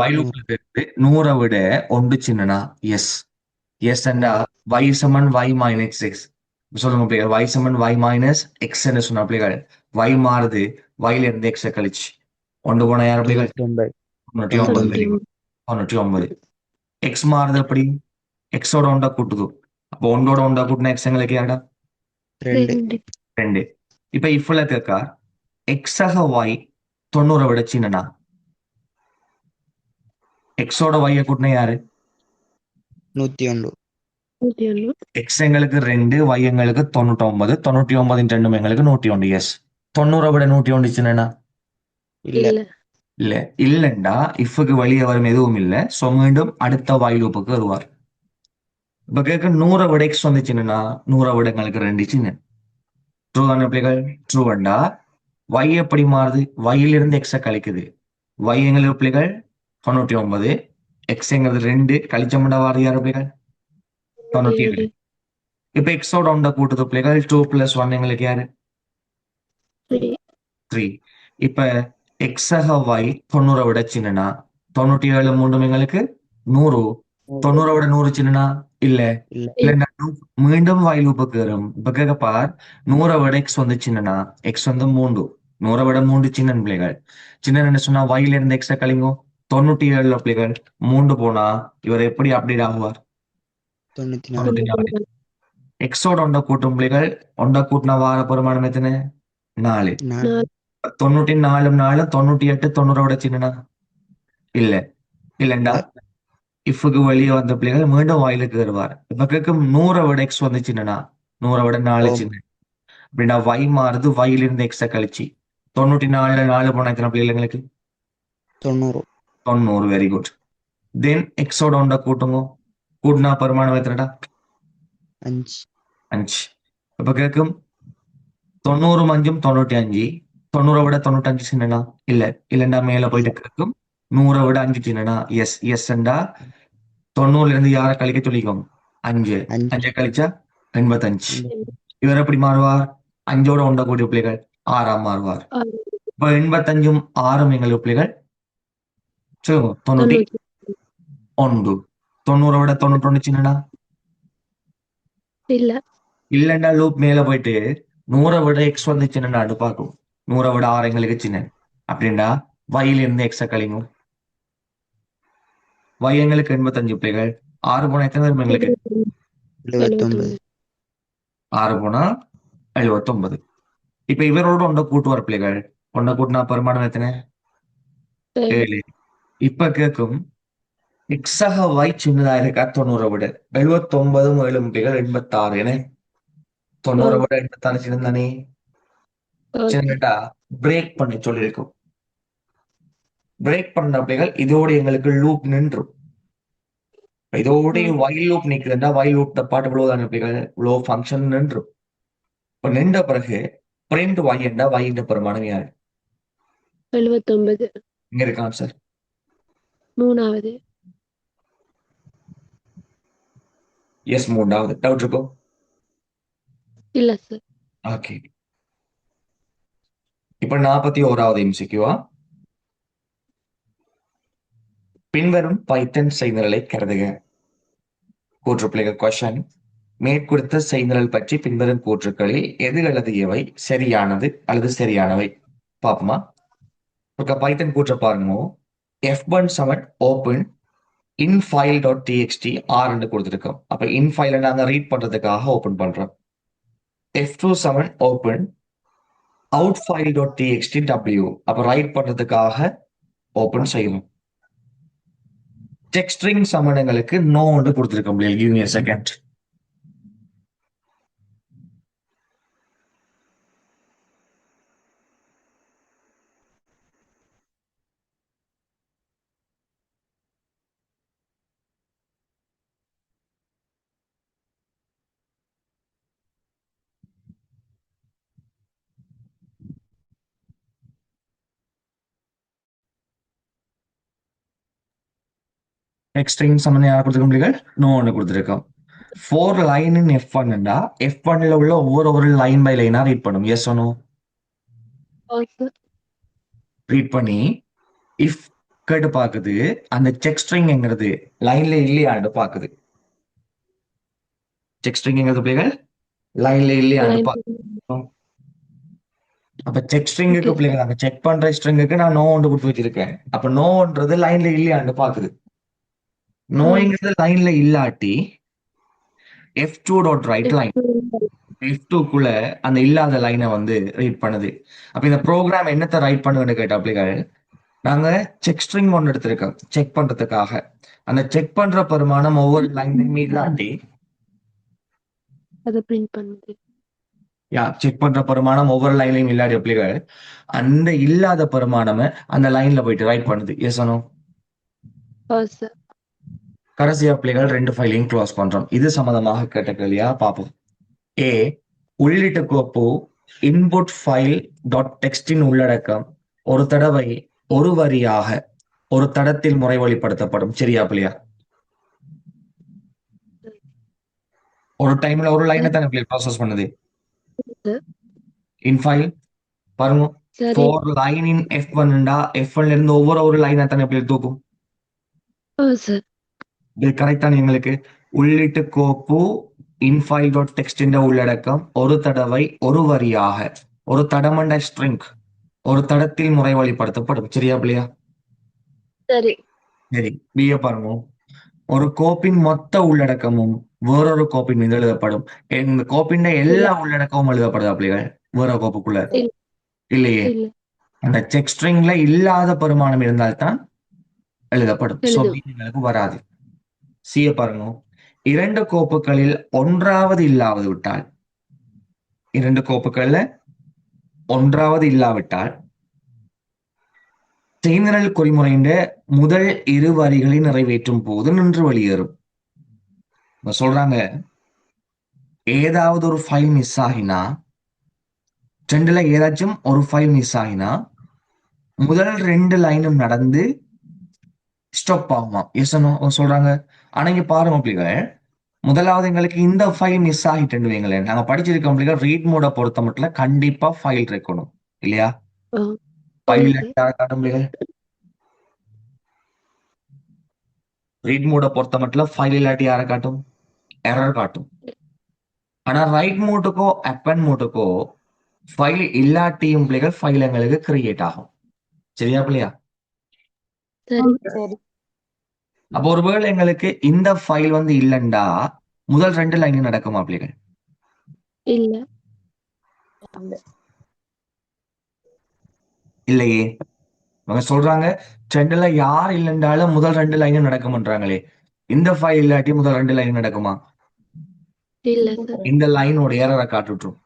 y லூப்ல கேட்டு 100 விட 1 சின்னனா? எஸ். எஸ் அண்டா y சமன் y மைனஸ் எக்ஸ் சொல்லுங்க பிள்ளைகள். y சமன் y மைனஸ் எக்ஸ் என்று சொன்ன பிள்ளைகள் y மாறுது, yல இருந்து எக்ஸ கழிச்சு 1 போன யார் பிள்ளைகள்? 99. 99. எக்ஸ் மாறுது அப்படி எக்ஸோட 1 கூட்டுது. அப்போ 1ஓட 1 கூட்டினா எக்ஸ் எங்களுக்கு யாரா? 2. இப்ப இஃப்ல கேட்கா எக்ஸ் ஆக y 90 விட சின்னனா? எக்ஸோட y கூட்டினா யாரு? 101. எக்ஸ் எங்களுக்கு 2 y எங்களுக்கு 99. 99 ரெண்டும் எங்களுக்கு 101. எஸ். 90 விட 101 சின்னனா? இல்ல. இல்ல. இல்லண்டா இஃப்க்கு வெளியே வரும் எதுவும் இல்ல. சோ மீண்டும் அடுத்த y லூப்புக்கு வருவார். இப்ப கேட்க 100 விட எக்ஸ் வந்து சின்னனா? 100 விட எங்களுக்கு 2 சின்ன. ட்ரூ தானே பிள்ளைகள்? ட்ரூ அண்டா y எப்படி மாறுது? yல இருந்து எக்ஸ கழிக்குது. y எங்களுக்கு பிள்ளைகள் 99, எக்ஸ் எங்கிறது 2 கழிச்சமுண்டா வாரு யாரு பிள்ளைகள்? 97. இப்ப எக்ஸோட 1 கூட்டுது பிள்ளைகள் 2 + 1 எங்களுக்கு யாரு? 3. 3. இப்ப எக்ஸக y 90 விட சின்னனா 97 மூன்றும் எங்களுக்கு 100. 90 விட 100 சின்னனா இல்ல இல்ல இல்லைன்னா மீண்டும் y லூப்புக்கு வரும். இப்ப கேட்க பார் 100 விட x வந்து சின்னனா x வந்து 3. 100 விட 3 சின்னன் பிள்ளைகள். சின்னன்னு சொன்னா y ல இருந்து x கழிங்கோ 97 பிள்ளைகள் 3 போனா இவர் எப்படி அப்டேட் ஆகுவார்? 94 94. எக்ஸோட ஒண்ட கூட்டும் பிள்ளைகள் ஒண்ட கூட்டின வார பெருமானம் எத்தனை 4. 4 94 4 98 90 விட சின்னனா இல்ல இல்லண்டா இல்ல இஃப்க்கு வெளியே வந்த பிள்ளைகள் மீண்டும் வாயிலுக்கு வருவார். இப்ப கேட்கும் 100 விட எக்ஸ் வந்து சின்னனா 100 விட 4 ஓம் சின்ன அப்படின்னா y மாறுது y இருந்து எக்ஸ கழிச்சு 94 4 போனா எத்தனை பிள்ளைகள் எங்களுக்கு 90 90. Very good. தென் எக்ஸோட ஒண்ட கூட்டுங்க கூட்டினா பெருமானம் எத்தனைடா 5 5. இப்ப கேட்கும் 90 5 95. 90 விட 95 சின்னனா இல்ல இல்லண்டா மேல போயிட்டு கேட்கும் 100 விட 5 சின்னனா எஸ் எஸ்ண்டா 90 இருந்து யாரை கழிக்க சொல்லிக்கோங்க 5 5 5 கழிச்சா 85. இவர் எப்படி மாறுவார்? 5ஓட ஒண்ட கூடிய பிள்ளைகள் 6ஆம் மாறுவார். இப்ப 85 6 எங்களுக்கு பிள்ளைகள் சொல்லுங்க 91. 90 விட 91 சின்னனா இல்ல இல்லண்டா லூப் மேல போயிட்டு 100 விட எக்ஸ் வந்து சின்னனான்னு பார்க்கும். 100 விட 6 எங்களுக்கு சின்ன அப்படின்டா வயில இருந்து எக்ஸ கழிங்க y எங்களுக்கு 85 பிள்ளைகள் 6 போனா எத்தனை வரும் எங்களுக்கு 79 6 போனா 79. இப்ப இவரோட ஒண்ட கூட்டுவார் பிள்ளைகள் ஒண்ட கூட்டினா பெருமானம் எத்தனை 7. இப்ப கேட்கும் எக்ஸக y சின்னதா இருக்கா 90 விட 79 7 பிள்ளைகள் 86 என 90 விட 86 சின்னதானே சின்னடா பிரேக் பண்ணி சொல்லியிருக்கும். பிரேக் பண்ண பிள்ளைகள் இதோட எங்களுக்கு லூப் நின்றும் இதோட வைல் லூப் நிக்குதுன்னா வைல் லூப் பாட்டு இவ்வளவுதான பிள்ளைகள் இவ்வளவு ஃபங்க்ஷன் நின்றும். இப்ப நின்ற பிறகு பிரிண்ட் y என்றா y என்ற பெருமானம் யாரு 79 இங்க இருக்கு ஆன்சர். 3வது எஸ் 3வது டவுட் இருக்கும் இல்ல சார் ஓகே. இப்ப 41வது எம்சிக்யூவா பின்வரும் பைத்தன் செய்நிரலை கருதுக. கூற்றுப்பிள்ளைகள் கொஸ்டின் மேற்குறித்த செய்நிரல் பற்றி பின்வரும் கூற்றுக்களில் எது அல்லது எவை சரியானது அல்லது சரியானவை பாப்போமா. பைத்தன் கூற்ற பாருங்க f1 7 ஓபன் infile.txt r கொடுத்திருக்கோம். அப்ப infile நாங்க ரீட் பண்றதுக்காக ஓபன் பண்றோம். f2 7 ஓபன் outfile.txt w அப்ப ரைட் பண்றதுக்காக ஓபன் செய்யணும். டெக்ஸ்ட் ஸ்ட்ரிங் சமணங்களுக்கு நோ ஒன்று கொடுத்திருக்கோம். Give me a second. Text string சம்மந்தம் யாரை கொடுத்திருக்கோம்? நோ ஒன்று கொடுத்திருக்கோம். 4 லைன் இன் f1 f1ல உள்ள ஒவ்வொரு லைன் பை லைனா ரீட் பண்ணும். எஸ் நோ ரீட் பண்ணி இஃப் கேட்டு பாக்குது அந்த செக் ஸ்ட்ரிங்ங்கிறது லைன்ல இல்லையான்னு பாக்குது. செக் ஸ்ட்ரிங்ங்கிறது பிள்ளைகள் லைன்ல இல்லையான்னு பாக்குது. அப்ப செக் ஸ்ட்ரிங்குக்கு பிள்ளைகள் அங்க செக் பண்ற ஸ்ட்ரிங்குக்கு நான் நோ ஒன்று கொடுத்து வச்சிருக்கேன். அப்ப நோன்றது லைன்ல இல்லையான்னு பாக்குது. நோங்கிறது லைன்ல இல்லாட்டி f2 டாட் ரைட் லைன் f2க்குள்ள அந்த இல்லாத லைனை வந்து ரீட் பண்ணுது. அப்ப இந்த ப்ரோக்ராம் என்னத்தை ரைட் பண்ணுன்னு கேட்ட பிள்ளைகள் நாங்க செக் ஸ்ட்ரிங் ஒன்று எடுத்திருக்கோம் செக் பண்றதுக்காக. அந்த செக் பண்ற பெருமானம் ஒவ்வொரு லைன்லையும் இல்லாட்டி அதை பிரிண்ட் பண்ணுது. செக் பண்ற பெருமானம் ஒவ்வொரு லைன்லையும் இல்லாட்டி பிள்ளைகள் அந்த இல்லாத பெருமானமே அந்த லைன்ல போயிட்டு ரைட் பண்ணுது. எஸ் நோ கடைசியா பிள்ளைகள் 2 ஃபைலையும் க்ளோஸ் பண்றோம். இது சம்பந்தமாக கேட்ட கேள்வியா பார்ப்போம். ஏ உள்ளீட்டு கோப்பு இன்புட் ஃபைல் டாட் டெக்ஸ்டின் உள்ளடக்கம் ஒரு தடவை ஒரு வரியாக ஒரு தடத்தில் முறைவழிப்படுத்தப்படும். சரியா பிள்ளையா? ஒரு டைம்ல ஒரு லைனை தானே ப்ராசஸ் பண்ணுது. இன்ஃபைல் பாருங்க சரி ஃபோர் லைன் இன் F1ண்டா F1ல இருந்து ஒவ்வொரு லைனை தானே எப்படி தூக்கும்? சார் இது கரெக்டான எங்களுக்கு உள்ளிட்டு கோப்பு இன்ஃபைல் டாட் டெக்ஸ்டின் உள்ளடக்கம் ஒரு தடவை ஒரு வரியாக ஒரு தடமண்ட ஸ்ட்ரிங் ஒரு தடத்தில் முறை வழிப்படுத்தப்படும். சரியா பிள்ளையா? சரி சரி, பிஏ பாருங்க. ஒரு கோப்பின் மொத்த உள்ளடக்கமும் வேறொரு கோப்பின் மீது எழுதப்படும். இந்த கோப்பின் எல்லா உள்ளடக்கமும் எழுதப்படுதா பிள்ளைகள் வேற கோப்புக்குள்ள? இல்ல. இல்லையே. இல்ல அந்த செக் ஸ்ட்ரிங்ல இல்லாத பெருமானம் இருந்தால்தான் எழுதப்படும். So, எழுதும் B எங்களுக்கு வராது. சிய பாருங்க. இரண்டு கோப்புகளில் ஒன்றாவது இல்லாது விட்டால் இரண்டு கோப்புகள்ல ஒன்றாவது இல்லாவிட்டால் செய்நிரல் குறிமுறையின் முதல் இரு வரிகளை நிறைவேற்றும் போது நின்று வெளியேறும். இப்ப சொல்றாங்க ஏதாவது ஒரு ஃபைல் மிஸ் ஆகினா ரெண்டுல ஏதாச்சும் ஒரு ஃபைல் மிஸ் ஆகினா முதல் ரெண்டு லைனும் நடந்து ஸ்டாப் ஆகுமா? எஸ் சொல்றாங்க. ஆனா இங்க பாருங்க பிள்ளைகள், முதலாவது எங்களுக்கு இந்த ஃபைல் மிஸ் ஆகிட்டு வைங்களேன், நாங்க படிச்சிருக்கோம் பிள்ளைகள் ரீட் மோட பொறுத்த மட்டும் கண்டிப்பா ஃபைல் இருக்கணும் இல்லையா? ஆ ஃபைல் ஆமா இல்லாட்டி யாரை காட்டும் பிள்ளைகள்? ரீட் மோட பொறுத்த மட்டும் ஃபைல் இல்லாட்டி யாரை காட்டும்? எரர் காட்டும். ஆனா ரைட் மோட்டுக்கோ அப்பன் மோட்டுக்கோ ஃபைல் இல்லாட்டியும் பிள்ளைகள் ஃபைல் எங்களுக்கு கிரியேட் ஆகும். சரியா பிள்ளையா? சரி சரி அப்போ ஒருவேளை எங்களுக்கு இந்த ஃபைல் வந்து இல்லைண்டா முதல் ரெண்டு லைன் நடக்குமா பிள்ளைகள்? இல்ல இல்லையே. அவங்க சொல்றாங்க ட்ரெண்ட்ல யார் இல்லைன்றாலும் முதல் ரெண்டு லைனும் நடக்கும்ன்றாங்களே. இந்த ஃபைல் இல்லாட்டி முதல் ரெண்டு லைன் நடக்குமா? இல்ல சார் இந்த லைனோட ஏரரை காட்டுட்ரும்.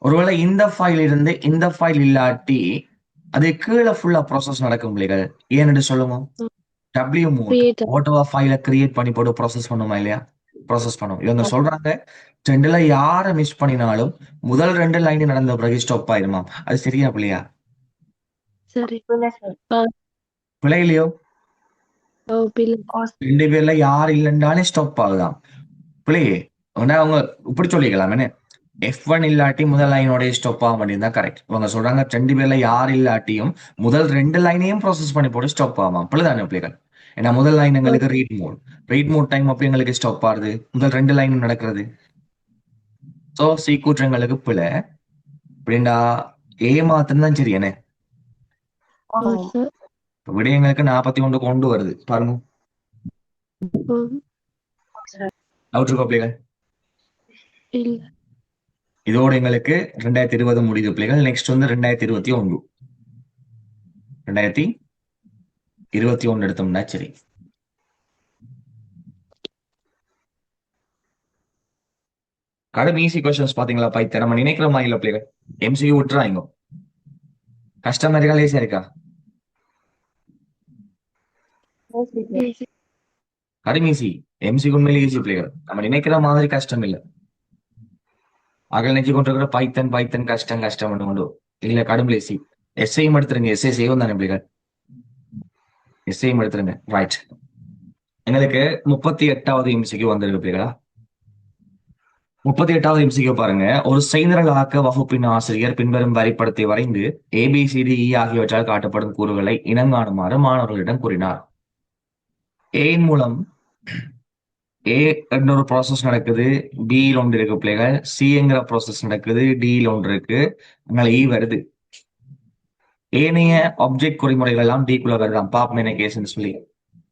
ஒருவேளை இந்த ஃபைல் இருந்து இந்த ஃபைல் இல்லாட்டி அது கீழே ஃபுல்லா ப்ராசஸ் நடக்கும் பிள்ளைகள். ஏன்னு சொல்லுங்க. டபிள்யூ மோட் கிரியேட் ஓட்டோவா ஃபைலை கிரியேட் பண்ணி போட்டு ப்ராசஸ் பண்ணுமா இல்லையா? ப்ராசஸ் பண்ணும். இவங்க சொல்றாங்க ட்ரெண்ட்ல யாரை மிஸ் பண்ணினாலும் முதல் ரெண்டு லைன் நடந்த பிறகு ஸ்டாப் ஆயிருமா? அது சரியா பிள்ளையா? சரி பிள்ளை இல்லையோ? பிள்ளை ரெண்டு பேர்ல யார் இல்லைன்றாலே ஸ்டாப் ஆகுதான் பிள்ளையே. அவங்க இப்படி சொல்லிக்கலாம் என்ன, F1 இல்லாட்டி முதல் லைனோட ஸ்டாப் ஆக வேண்டியதுதான் கரெக்ட். இவங்க சொல்றாங்க ரெண்டு பேர்ல யார் இல்லாட்டியும் முதல் ரெண்டு லைனையும் ப்ராசஸ் பண்ணி போட்டு ஸ்டாப் ஆகாம பிள்ளைதானே பிள்ளைகள்? ஏன்னா முதல் லைன் எங்களுக்கு ரீட் மோட் டைம் அப்படி எங்களுக்கு ஸ்டாப் ஆகுது முதல் ரெண்டு லைன் நடக்கிறது. சோ சீக்கூற்றங்களுக்கு பிள்ளை அப்படின்டா மாத்திரம் தான் சரி என்ன சார் விடயங்களுக்கு 41 கொண்டு வருது பாருங்க. டவுட் இருக்கா பிள்ளைகள்? இல்ல இதோட எங்களுக்கு 2020 முடியுது பிள்ளைகள். நெக்ஸ்ட் வந்து 2021 2021 எடுத்தோம்னா சரி. கடும் ஈஸி கொஸ்டின்ஸ் பாத்தீங்களா பைத்த நம்ம நினைக்கிற மாதிரி இல்ல பிள்ளைகள். MCQ விட்டுறாங்க. கஷ்டமா இருக்கா லேசியா இருக்கா? easy. கடும் ஈஸி. MCQ உண்மையிலே ஈஸி பிள்ளைகள். நம்ம நினைக்கிற மாதிரி கஷ்டம் இல்ல. அகல் நினைச்சு கொண்டிருக்கிற பைத்தன் கஷ்டம் கொண்டு இல்ல கடும் லேசி. எஸ்ஐயும் எடுத்துருங்க. எஸ்ஐ செய்வோம் தானே பிள்ளைகள்? எஸ்ஐயும் எடுத்துருங்க. ரைட். எங்களுக்கு 38வது MCQ வந்திருக்கு பிள்ளைகளா. 38வது MCQ பாருங்க. ஒரு செய்நிரலாக்க வகுப்பின் ஆசிரியர் பின்வரும் வரைபடத்தை வரைந்து ABCDE ஆகியவற்றால் காட்டப்படும் கூறுகளை இனங்காணுமாறு மாணவர்களிடம் கூறினார். ஏன் மூலம் ஏ ஒரு ப்ராசஸ் நடக்குது, பியில் ஒன்று இருக்கு பிள்ளைகள், சிங்கிற ப்ராசஸ் நடக்குது, டியில் ஒன்று இருக்கு, அதனால வருது. ஏனைய ஆப்ஜெக்ட் குறிமுறைகள் எல்லாம் டிக்குள்ள வருதான் பாப் கேஸ்ன்னு சொல்லி.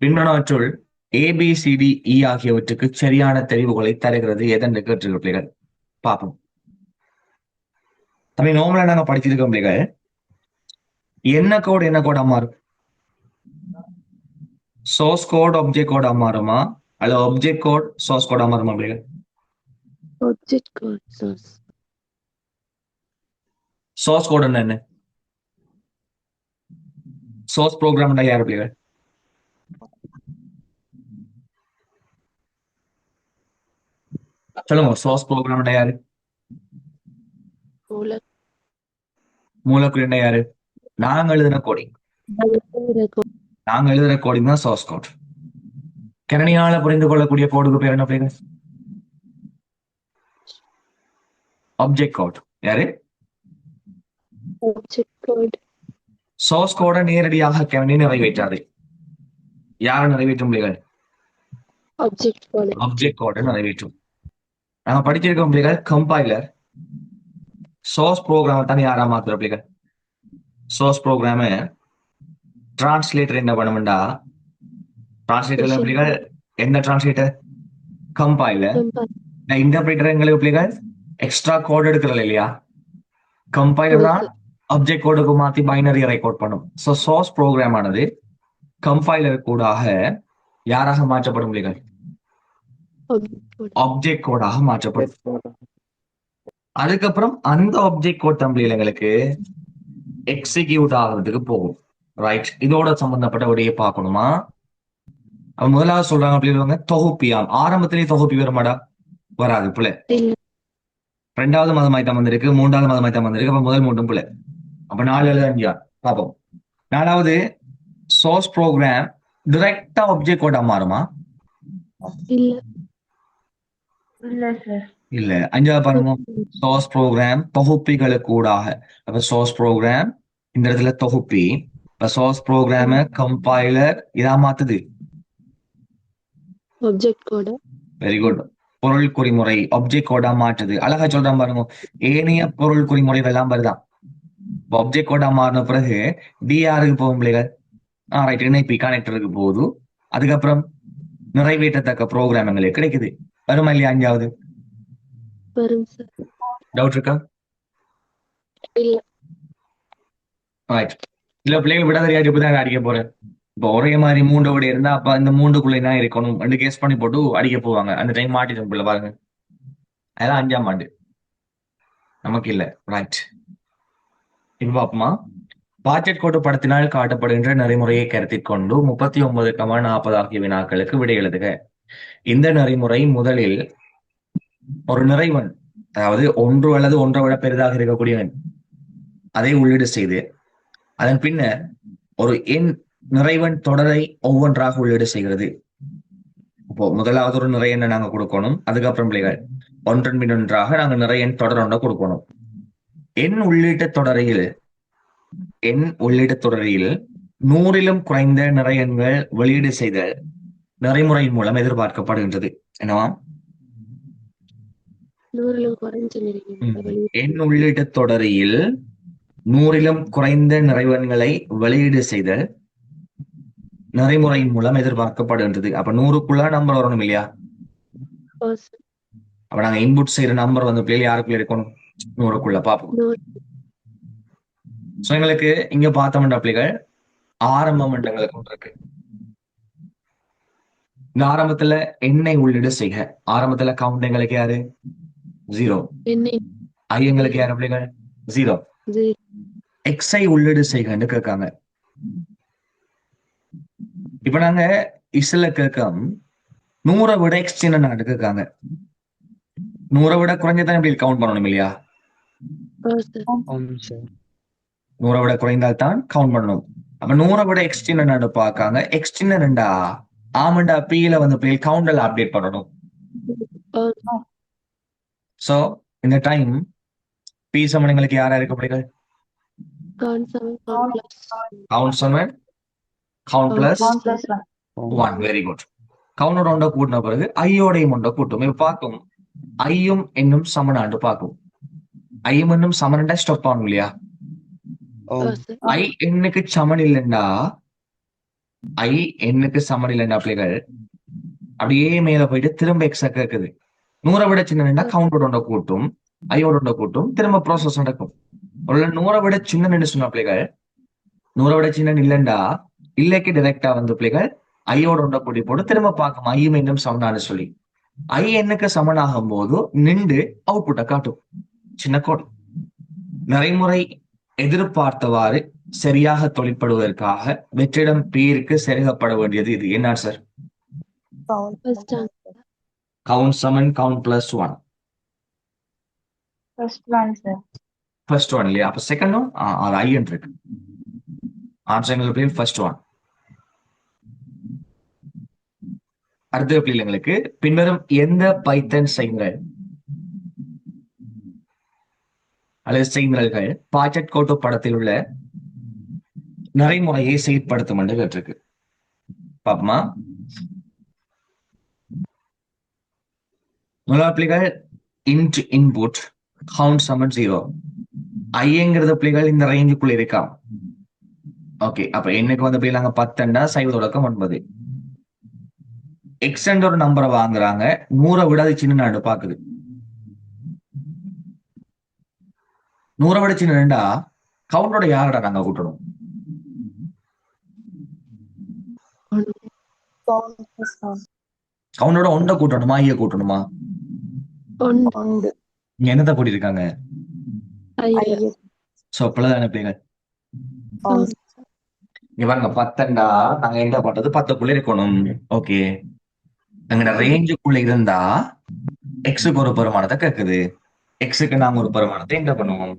பின்பற்றவற்றுள் ABCDE ஆகியவற்றுக்கு சரியான தெரிவுகளை தருகிறது எதென்று கேட்டிருக்க பிள்ளைகள் பார்ப்போம். தம்பி நார்மலா நாங்க படிச்சிருக்கோம் பிள்ளைகள். என்ன கோடா மாறும்? சோர்ஸ் கோட் ஆப்ஜெக்ட் கோடா மாறுமா அல்ல ஆப்ஜெக்ட் கோட் சோர்ஸ் கோடா மாறுமா பிள்ளைகள்? Object code source. Source code என்ன? சோர்ஸ் ப்ரோக்ராம் யாரு பிள்ளைகள்? சொல்லுங்க. சோர்ஸ் ப்ரோக்ராம் யாரு? மூலக்குறி யாரு? நாங்க எழுதுன கோடிங். நாங்க எழுதுற கோடிங் தான் சோர்ஸ் கோட். கணினியால புரிந்து கொள்ளக்கூடிய கோடுக்கு பேர் என்ன பிள்ளைகள்? Object code. யாரு? object code, சோர்ஸ் கோட நேரடியாக கெவனி நிறைவேற்றாது. யாரை நிறைவேற்றும் பிள்ளைகள்? object code, ஆப்ஜெக்ட் கோட நிறைவேற்றும். நாங்க படிச்சிருக்கோம் பிள்ளைகள் கம்பைலர் சோர்ஸ் ப்ரோக்ராம் தான் யாரா மாத்துற பிள்ளைகள்? சோர்ஸ் ப்ரோக்ராம டிரான்ஸ்லேட்டர் என்ன பண்ணும்டா, டிரான்ஸ்லேட்டர்ல Machine. பிள்ளைகள் என்ன டிரான்ஸ்லேட்டர்? கம்பைலர். compile, இந்த இன்டர்பிரிட்டர் எங்களுக்கு பிள்ளைகள் எக்ஸ்ட்ரா கோட் எடுக்கிறோம் இல்லையா? கம்பைலர் தான் ஆப்ஜெக்ட் கோடுக்கு மாத்தி பைனரி ரெக்கார்ட் பண்ணும். ஸோ சோர்ஸ் ப்ரோக்ராம் ஆனது கம்பைலர் கூடாக யாராக மாற்றப்படும் பிள்ளைகள்? object code, ஆப்ஜெக்ட் கோடாக மாற்றப்படும். அதுக்கப்புறம் அந்த ஆப்ஜெக்ட் கோட் தம்பியில் எங்களுக்கு எக்ஸிக்யூட் ஆகிறதுக்கு போகும். ரைட், இதோட சம்பந்தப்பட்ட விடையை பார்க்கணுமா? அவன் முதலாவது சொல்றாங்க அப்படின்றவங்க தொகுப்பியாம். ஆரம்பத்திலேயே தொகுப்பி வருமாடா? வராது பிள்ளை. இல்ல, ரெண்டாவது மதமாய்த்தான் வந்திருக்கு, மூன்றாவது மதமாய்த்தான் வந்திருக்கு. அப்ப முதல் மூன்றும் பிள்ளை. அப்ப 4 எழுத 5 பார்ப்போம். 4வது சோர்ஸ் ப்ரோக்ராம் டைரக்டா ஆப்ஜெக்ட் கோடா மாறுமா? இல்ல, இல்ல. 5வது பாருங்க, சோர்ஸ் ப்ரோக்ராம் தொகுப்பிகளுக்கு கூடாக. அப்ப சோர்ஸ் ப்ரோக்ராம் இந்த இடத்துல தொகுப்பி. இப்ப சோர்ஸ் ப்ரோக்ராம கம்பைலர் இதா மாத்துது. object code, very good. பொருள் குறிமுறை ஆப்ஜெக்ட் கோடா மாற்றுது. அழகா சொல்றான் பாருங்க, ஏனைய பொருள் குறிமுறைகள் எல்லாம் வருதான். ஆப்ஜெக்ட் கோடா மாறின பிறகு டிஆருக்கு போகும் பிள்ளைகள். ரைட், இணைப்பி கனெக்டருக்கு போகுது. அதுக்கப்புறம் நிறைவேற்றத்தக்க ப்ரோக்ராம் எங்களுக்கு கிடைக்குது. வருமா இல்லையா? 5வது வரும் sir, டவுட் இருக்கா? இல்ல, ரைட். இல்ல பிள்ளைகள் விட தெரியாது இப்படிதான் அடிக்க போறேன். இப்போ ஒரே மாதிரி 3 விட இருந்தா அப்ப இந்த 3க்குள்ள என்ன இருக்கணும் ரெண்டு கேஸ் பண்ணி போட்டு அடிக்க போவாங்க. அந்த டைம் மாட்டிடும் பிள்ளை பாருங்க. அதெல்லாம் 5ஆம் ஆண்டு நமக்கு இல்ல. ரைட், இப்ப பாப்போமா? பாக்கெட் கோட்டு படத்தினால் காட்டப்படுகின்ற நெறிமுறையை கருத்தில் கொண்டு 39,40 ஆகிய வினாக்களுக்கு விடை எழுதுக. இந்த நெறிமுறை முதலில் ஒரு நிறைவன், அதாவது ஒன்று அல்லது ஒன்றை விட பெரிதாக இருக்கக்கூடியவன், அதை உள்ளீடு செய்து அதன் பின்னர் ஒரு எண் நிறைவன் தொடரை ஒவ்வொன்றாக உள்ளீடு செய்கிறது. இப்போ முதலாவது ஒரு நிறை எண்ணை நாங்க கொடுக்கணும். அதுக்கப்புறம் பிள்ளைகள் ஒன்றன் பின் ஒன்றாக நாங்க நிறைய எண் தொடர் ஒன்றை கொடுக்கணும். எண் உள்ளீட்டு தொடரையில் 100லும் குறைந்த நிறைய எண்கள் வெளியீடு செய்தல் நெறிமுறையின் மூலம் எதிர்பார்க்கப்படுகின்றது. என்னவா? 100லும் குறைஞ்ச நிறைய எண் உள்ளீட்டு தொடரில் 100லும் குறைந்த நிறைவெண்களை வெளியீடு செய்தல் நெறிமுறையின் மூலம் எதிர்பார்க்கப்படுகின்றது. அப்ப 100க்குள்ள நம்பர் வரணும் இல்லையா? அப்ப நாங்க இன்புட் செய்யற நம்பர் வந்து பிள்ளை யாருக்குள்ள இருக்கணும்? 100க்குள்ள பார்ப்போம். சோ எங்களுக்கு இங்க பார்த்தோம்னா பிள்ளைகள் ஆரம்ப மண்டங்களுக்கு ஒன்று இருக்கு. இந்த ஆரம்பத்துல எண்ணை உள்ளீடு செய்க. ஆரம்பத்துல கவுண்ட் எங்களுக்கு யாரு? 0. ஐ எங்களுக்கு யாரு பிள்ளைகள்? 0. எக்ஸை உள்ளீடு செய்கன்னு கேட்காங்க. இப்ப நாங்க இஸ்ல கேட்கம் 100 விட எக்ஸ்டெண்ட் நாட்டு கேட்காங்க. 100 விட குறைஞ்சதான் இப்படி கவுண்ட் பண்ணணும் இல்லையா? 100 விட குறைந்தால் தான் கவுண்ட் பண்ணணும். அப்ப 100 விட எக்ஸ்டெண்ட் நாடு பார்க்காங்க. எக்ஸ்டெண்ட் ஆமண்டா பியில வந்து பிள்ளை கவுண்டர்ல அப்டேட் பண்ணணும். சோ இந்த டைம் பி சமன்களுக்கு யாரா இருக்க பிள்ளைகள்? Count 7 count plus 1. Very good. கவுண்டோட ஒன்றை கூட்டின பிறகு ஐயோடையும் ஒன்றை கூட்டும். இப்ப பார்க்கும் ஐயும் என்னும் சமனாண்டு பார்க்கும். ஐயும் என்னும் சமனண்டா ஸ்டாப் ஆகும் இல்லையா? ஐ எண்ணுக்கு சமன் இல்லைண்டா, ஐ எண்ணுக்கு சமன் இல்லைண்டா பிள்ளைகள் அப்படியே மேல போயிட்டு திரும்ப எக்ஸா கேக்குது. 100 விட சின்ன கவுண்டோட ஒன்றை கூட்டும், ஐயோட ஒன்றை கூட்டும், திரும்ப ப்ராசஸ் நடக்கும். ஒரு 100 விட சின்ன சொன்ன பிள்ளைகள் 100 விட சின்ன இல்லைண்டா இல்லைக்கு டைரக்டா வந்து பிள்ளைகள் ஐயோட ஒன்றை கூட்டி போட்டு திரும்ப பார்க்கும் ஐயும் என்னும் சமனான்னு சொல்லி. ஐ எண்ணுக்கு சமனாகும் போது நின்று அவுட்புட்டை காட்டும். சின்ன கோடு. நடைமுறை எதிர்பார்த்தவாறு சரியாக தொழிற்படுவதற்காக வெற்றிடம் பீருக்கு செருகப்பட வேண்டியது இது. என்ன sir? Count 7 count plus 1. First one இல்லையா? அப்ப செகண்ட் ஒன் அது ஐ என்று இருக்கு. Answer first one. அடுத்த பிள்ளைங்களுக்கு பின்வரும் எந்த பைத்தன் செய்யுங்கள்? அல்லது செய்நிரல்கள் பாக்கெட் கோட்டு படத்தில் உள்ள நடைமுறையை செயற்படுத்தும் என்று கேட்டிருக்கு. பாப்போமா? முதலாவது பிள்ளைகள் int input count summon 0. ஐங்கிறது பிள்ளைகள் இந்த ரேஞ்சுக்குள்ள இருக்கா? ஓகே, அப்ப என்னைக்கு வந்து பிள்ளைகள் அங்க 10 சைவ தொடக்கம் 9. எக்ஸ் என்ற ஒரு நம்பரை வாங்குறாங்க, 100 விட அது சின்ன நாடு பாக்குது. 100 விட சின்னண்டா கவுண்டோட யாரடா நாங்க கூட்டணும்? கவுண்டோட 1 கூட்டணுமா, ஐய கூட்டணுமா? இங்க என்னத்தை கூட்டிருக்காங்க? சோ அப்பதான பிள்ளைகள் இவங்க 10 நாங்க என்ன பண்றது, 10க்குள்ள இருக்கணும். ஓகே, எங்கட ரேஞ்சுக்குள்ள இருந்தா எக்ஸுக்கு ஒரு பெருமானத்தை கேக்குது. எக்ஸுக்கு நாங்க ஒரு பெருமானத்தை என்ன பண்ணுவோம்?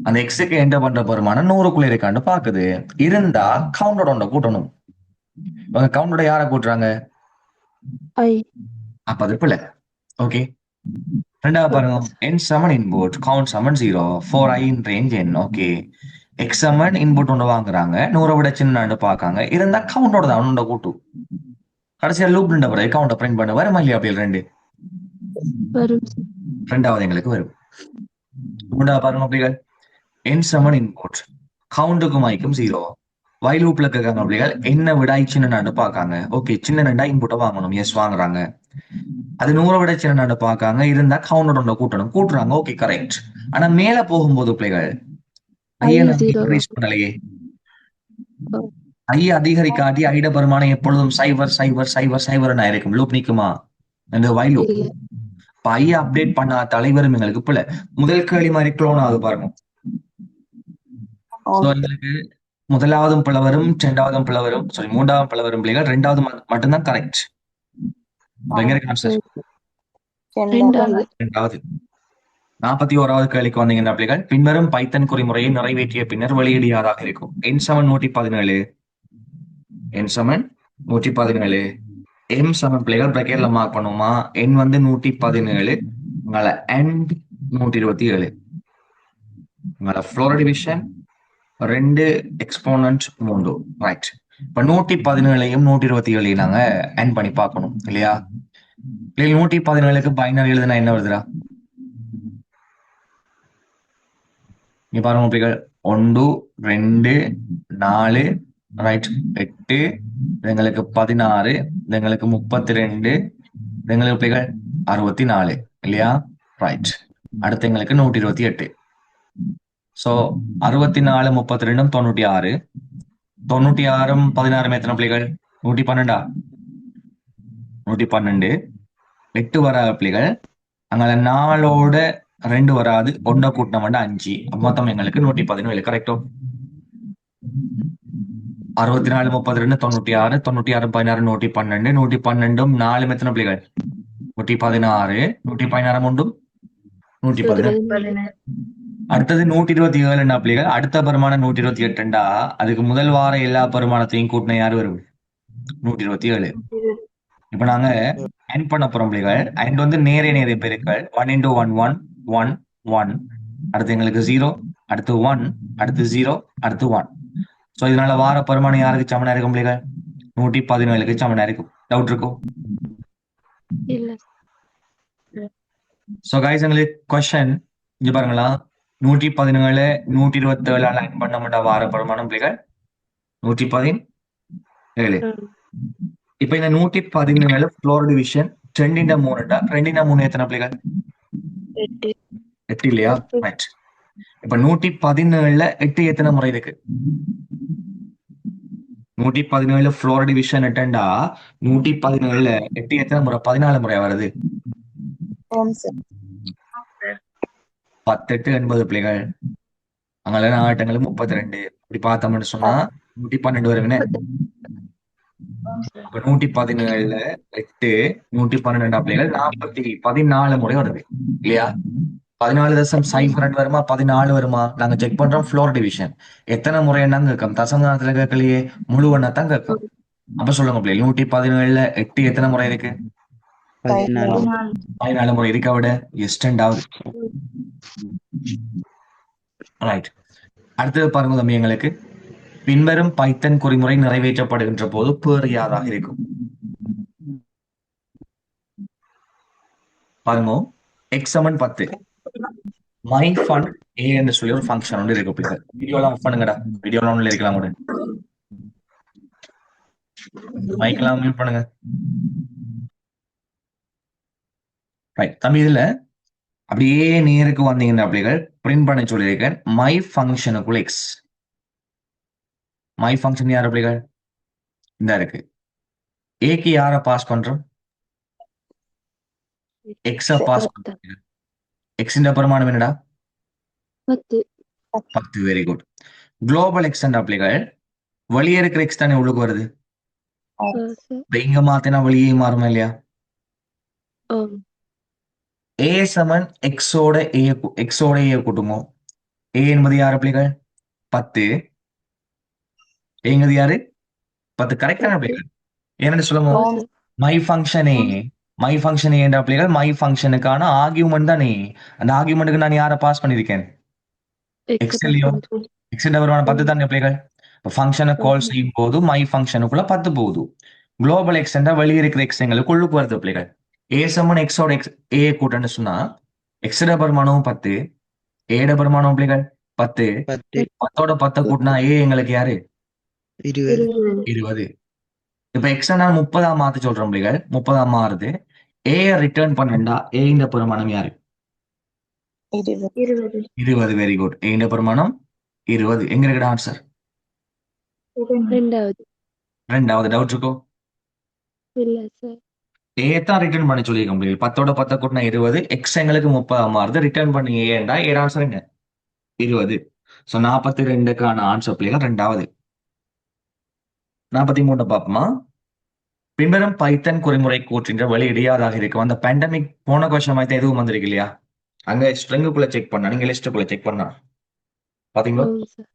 அந்த எக்ஸுக்கு என்ன பண்ற பெருமானம் 100க்குள்ள இருக்கான்னு பாக்குது. இருந்தா கவுண்டோட 1 கூட்டணும். இவங்க கவுண்டோட யார கூட்டுறாங்க? அப்ப அது பிள்ளை. ஓகே, ரெண்டாவது பாருங்க, n summon input count summon 0 for I in range n. Okay, x summon input 1 வாங்குறாங்க, 100 விட சின்ன பாக்காங்க. இருந்தா கவுண்டோட தான் 1 கூட்டு. கடைசியா லூப் நின்ற பிறகு கவுண்ட பிரிண்ட் பண்ண வரும் இல்லையா? அப்படி 2 ரெண்டாவது எங்களுக்கு வரும். மூன்றாவது பாருங்க அப்படிகள், n summon input கவுண்டுக்கும் ஐக்கும் 0. வைல் லூப்ல கேட்காங்க அப்படிகள், என்ன விட சின்ன பாக்காங்க. ஓகே, சின்ன நண்டா இன்புட்டை வாங்கணும். எஸ் வாங்குறாங்க. அது 100 விட சின்ன பாக்காங்க. இருந்தா கவுண்டோட கூட்டணும். கூட்டுறாங்க. Okay, correct. ஆனா மேல போகும்போது பிள்ளைகள் இன்க்ரீஸ் பண்ணலையே. ஐய அதிகரிக்காட்டி ஐட பெருமானம் எப்பொழுதும் 0 0 0 0 இருக்கும். லூப் நிக்குமா? இந்த வைல் லூப். இப்ப ஐய அப்டேட் பண்ணா தலைவரும் எங்களுக்கு பிள்ளை. முதல் கேள்வி மாதிரி க்ளோன் ஆகுது பாருங்க. எங்களுக்கு முதலாவதும் பிளவரும், இரண்டாவதும் பிளவரும், சாரி மூன்றாவது பிளவரும் பிள்ளைகள், ரெண்டாவது மட்டும்தான் கரெக்ட். ரெண்டாவது 41வது கேள்விக்கு வந்தீங்கன்னா பிள்ளைகள், பின்வரும் பைத்தன் குறிமுறையை நிறைவேற்றிய பின்னர் வெளியீடு யாராக இருக்கும்? n சமன் 117, n சமன் 117, m சமன் பிள்ளைகள் பிரக்கெட்ல மார்க் பண்ணுமா? n வந்து 117, உங்களை and 127, உங்களை ஃப்ளோர் டிவிஷன் 2 எக்ஸ்போனன்ட் 3. ரைட். இப்ப 117ஐயும் 127ஐயும் நாங்க ஆட் பண்ணி பார்க்கணும் இல்லையா? 117க்கு பைனரி எழுதுனா என்ன வருதுடா? இங்க பாருங்க பிள்ளைகள், 1 2 4 ரைட் 8, எங்களுக்கு 16, எங்களுக்கு 32, எங்களுக்கு பிள்ளைகள் 64 இல்லையா? ரைட். அடுத்து எங்களுக்கு 128. சோ 64 32 96, 96 16 எத்தனை பிள்ளைகள்? 112. 112, 8 வராத பிள்ளைகள். அங்க 4ஓட 2 வராது, 1 கூட்டின 5. மொத்தம் எங்களுக்கு 117. கரெக்டோ? 64 32 96, 96 16 112, 112 4 எத்தனை பிள்ளைகள்? 116, 116 117. அடுத்தது 127 என்ன பிள்ளைகள்? அடுத்த பெருமானம் 128. அதுக்கு முதல் வார எல்லா பெருமானத்தையும் கூட்டின யாரு வரும்? 127. இப்ப நாங்க அண்ட் பண்ண போறோம் பிள்ளைகள். அண்ட் வந்து நேரே பெருக்கள். 1 into 1 1 1 1. அடுத்து எங்களுக்கு 0, அடுத்து 1, அடுத்து 0, அடுத்து 1. சோ இதனால வார பெருமானம் யாருக்கு சமனா இருக்கும் பிள்ளைகள்? 117க்கு சமனா இருக்கும். டவுட் இருக்கும்? சோ கைஸ், எங்களுக்கு கொஸ்டின் இங்க பாருங்களா, 117 127 அலைன் பண்ண மாட்டா வார பெருமானம் பிள்ளைகள் 117. இப்ப இந்த 117 ஃப்ளோர் டிவிஷன் 2 3 எத்தனை பிள்ளைகள்? 8 இல்லையா? ரைட். இப்ப 117ல 8 எத்தனை முறை இருக்கு? 117 ஃப்ளோர் டிவிஷன் 8, 117ல 8 எத்தனை முறை? 14 முறை வருது. 10 8 80 பிள்ளைகள். அங்க ஆட்டங்களும் 32. இப்படி பார்த்தோம்னு சொன்னா 112 வருவீங்க. 117ல 8 112 பிள்ளைகள் 14 முறை வருது இல்லையா? 14.02 வருமா? 14 வருமா? நாங்க செக் பண்றோம் ஃப்ளோர் டிவிஷன் எத்தனை முறை என்னங்க கேட்கும். தசமத்துல கேட்கலையே, முழு எண்ணத்தான் கேட்கும். அப்ப சொல்லுங்க பிள்ளை, 117ல 8 எத்தனை முறை இருக்கு? 14 முறை இருக்கா? விட எஸ்டெண்ட் ஆகுது. ரைட். அடுத்தது பாருங்க தம்பி, எங்களுக்கு பின்வரும் பைத்தன் குறிமுறை நிறைவேற்றப்படுகின்ற போது பேர் யாராக இருக்கும்? பாருங்க, எக்ஸ் சமன் 10 மை ஃபன் ஏ என்று சொல்லி ஒரு ஃபங்க்ஷன் ஒன்று இருக்கு பிள்ளைகள். வீடியோலாம் ஆஃப் பண்ணுங்கடா, வீடியோலாம் ஒன்றுல இருக்கலாம் கூட, மைக்கெல்லாம் மியூட் பண்ணுங்க. ரைட் தம்பி, இதுல அப்படியே நேருக்கு வந்தீங்கன்னா பிள்ளைகள் பிரிண்ட் பண்ண சொல்லியிருக்கேன். மை ஃபங்க்ஷனுக்குள்ள எக்ஸ், மை ஃபங்க்ஷன் யார் பிள்ளைகள்? இந்த இருக்கு. ஏக்கு யாரை பாஸ் பண்றோம்? எக்ஸ பாஸ் 10 பண்றோம். எக்ஸின் பிரமாணம் என்னடா? 10 10. Very good. குளோபல் எக்ஸ் பிள்ளைகள் வெளியே இருக்கிற எக்ஸ் தானே உள்ளுக்கு வருது. சார். இப்ப இங்க மாத்தினா வெளியே மாறுமா இல்லையா? ஆம் ஏ சமன் எக்ஸோட ஏ கூட்டுமோ. ஏ என்பது யாரு பிள்ளைகள்? 10. ஏங்கிறது யாரு? 10. கரெக்டான 10 பிள்ளைகள். என்னன்னு சொல்லுமோ? சார். மை ஃபங்க்ஷனே, மை ஃபங்க்ஷன் ஏண்டா பிள்ளைகள்? மை ஃபங்க்ஷனுக்கான ஆர்கியூமெண்ட் தானே. அந்த ஆர்கியூமெண்ட்டுக்கு நான் யாரை பாஸ் பண்ணியிருக்கேன்? எக்ஸ் இல்லையோ? எக்ஸ் வருமானம் 10 தானே பிள்ளைகள். இப்போ ஃபங்க்ஷனை கால் செய்யும் போது மை ஃபங்க்ஷனுக்குள்ள 10 போகுது. குளோபல் எக்ஸ் என்றா வெளியே இருக்கிற எக்ஸ் எங்களுக்கு உள்ளுக்கு வருது பிள்ளைகள். ஏ சமன் எக்ஸோட எக்ஸ் ஏ கூட்டன்னு சொன்னா எக்ஸோட பெருமானமும் 10, ஏட பெருமானம் பிள்ளைகள் 10. 10 10ஓட 10 கூட்டினா ஏ எங்களுக்கு யாரு? 20 20. இப்ப எக்ஸ் நான் 30 மாத்த சொல்றோம் பிள்ளைகள். 30 மாறுது. ஏ ரிட்டர்ன் பண்ணா ஏ இந்த பெருமானம் யாரு? 20 20. Very good. ஏ இந்த பெருமானம் 20. எங்க இருக்குடா ஆன்சர்? ரெண்டாவது. ரெண்டாவது. டவுட் இருக்கோ? இல்ல சார். ஏ தான் ரிட்டர்ன் பண்ண சொல்லியிருக்கோம் பிள்ளைகள். 10ஓட 10 கூட்டினா 20. எக்ஸ் எங்களுக்கு 30 மாறுது. ரிட்டர்ன் பண்ணி ஏண்டா ஏட ஆன்சர் என்ன? 20. ஸோ 42க்கான ஆன்சர் பிள்ளைகள் ரெண்டாவது. 43 பார்ப்போமா? பின்வரும் பைத்தன் குறிமுறை கூற்றின்ற வெளியீடு யாராக இருக்கும்? அந்த பேண்டமிக் போன வருஷம் மாதிரி எதுவும் வந்திருக்கு இல்லையா? அங்க ஸ்ட்ரிங்குக்குள்ள செக் பண்ணா, நீங்க லிஸ்டுக்குள்ள செக் பண்ணா பாத்தீங்களா? ஆம் சார்.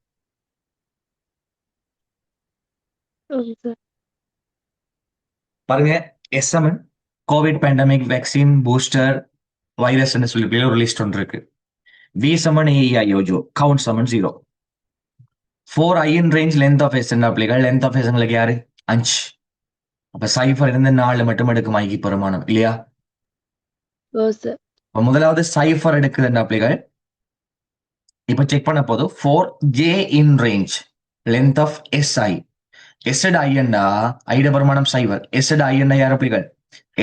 ஆம் சார். பாருங்க, SMN covid pandemic vaccine booster virus சொல்லி ஒரு லிஸ்ட் ஒன்று இருக்கு. வி சமன் ஏஐயோஜோ கவுண்ட் சமன் 0. 4 I in range length of S பிள்ளைகள். லென்த் ஆஃப் எஸ் எங்களுக்கு யாரு? 5. அப்ப சைஃபர் இருந்து 4 மட்டும் எடுக்கும் ஐக்கு பெருமானம் இல்லையா? ஓ சார். இப்ப முதலாவது சைஃபர் எடுக்குது பிள்ளைகள். இப்ப செக் பண்ண போதும் 4 J in range length of S I. எஸ்எட் ஐஎன்டா ஐட பெருமானம் சைவர். எஸ்எட் ஐஎன்டா யார் பிள்ளைகள்?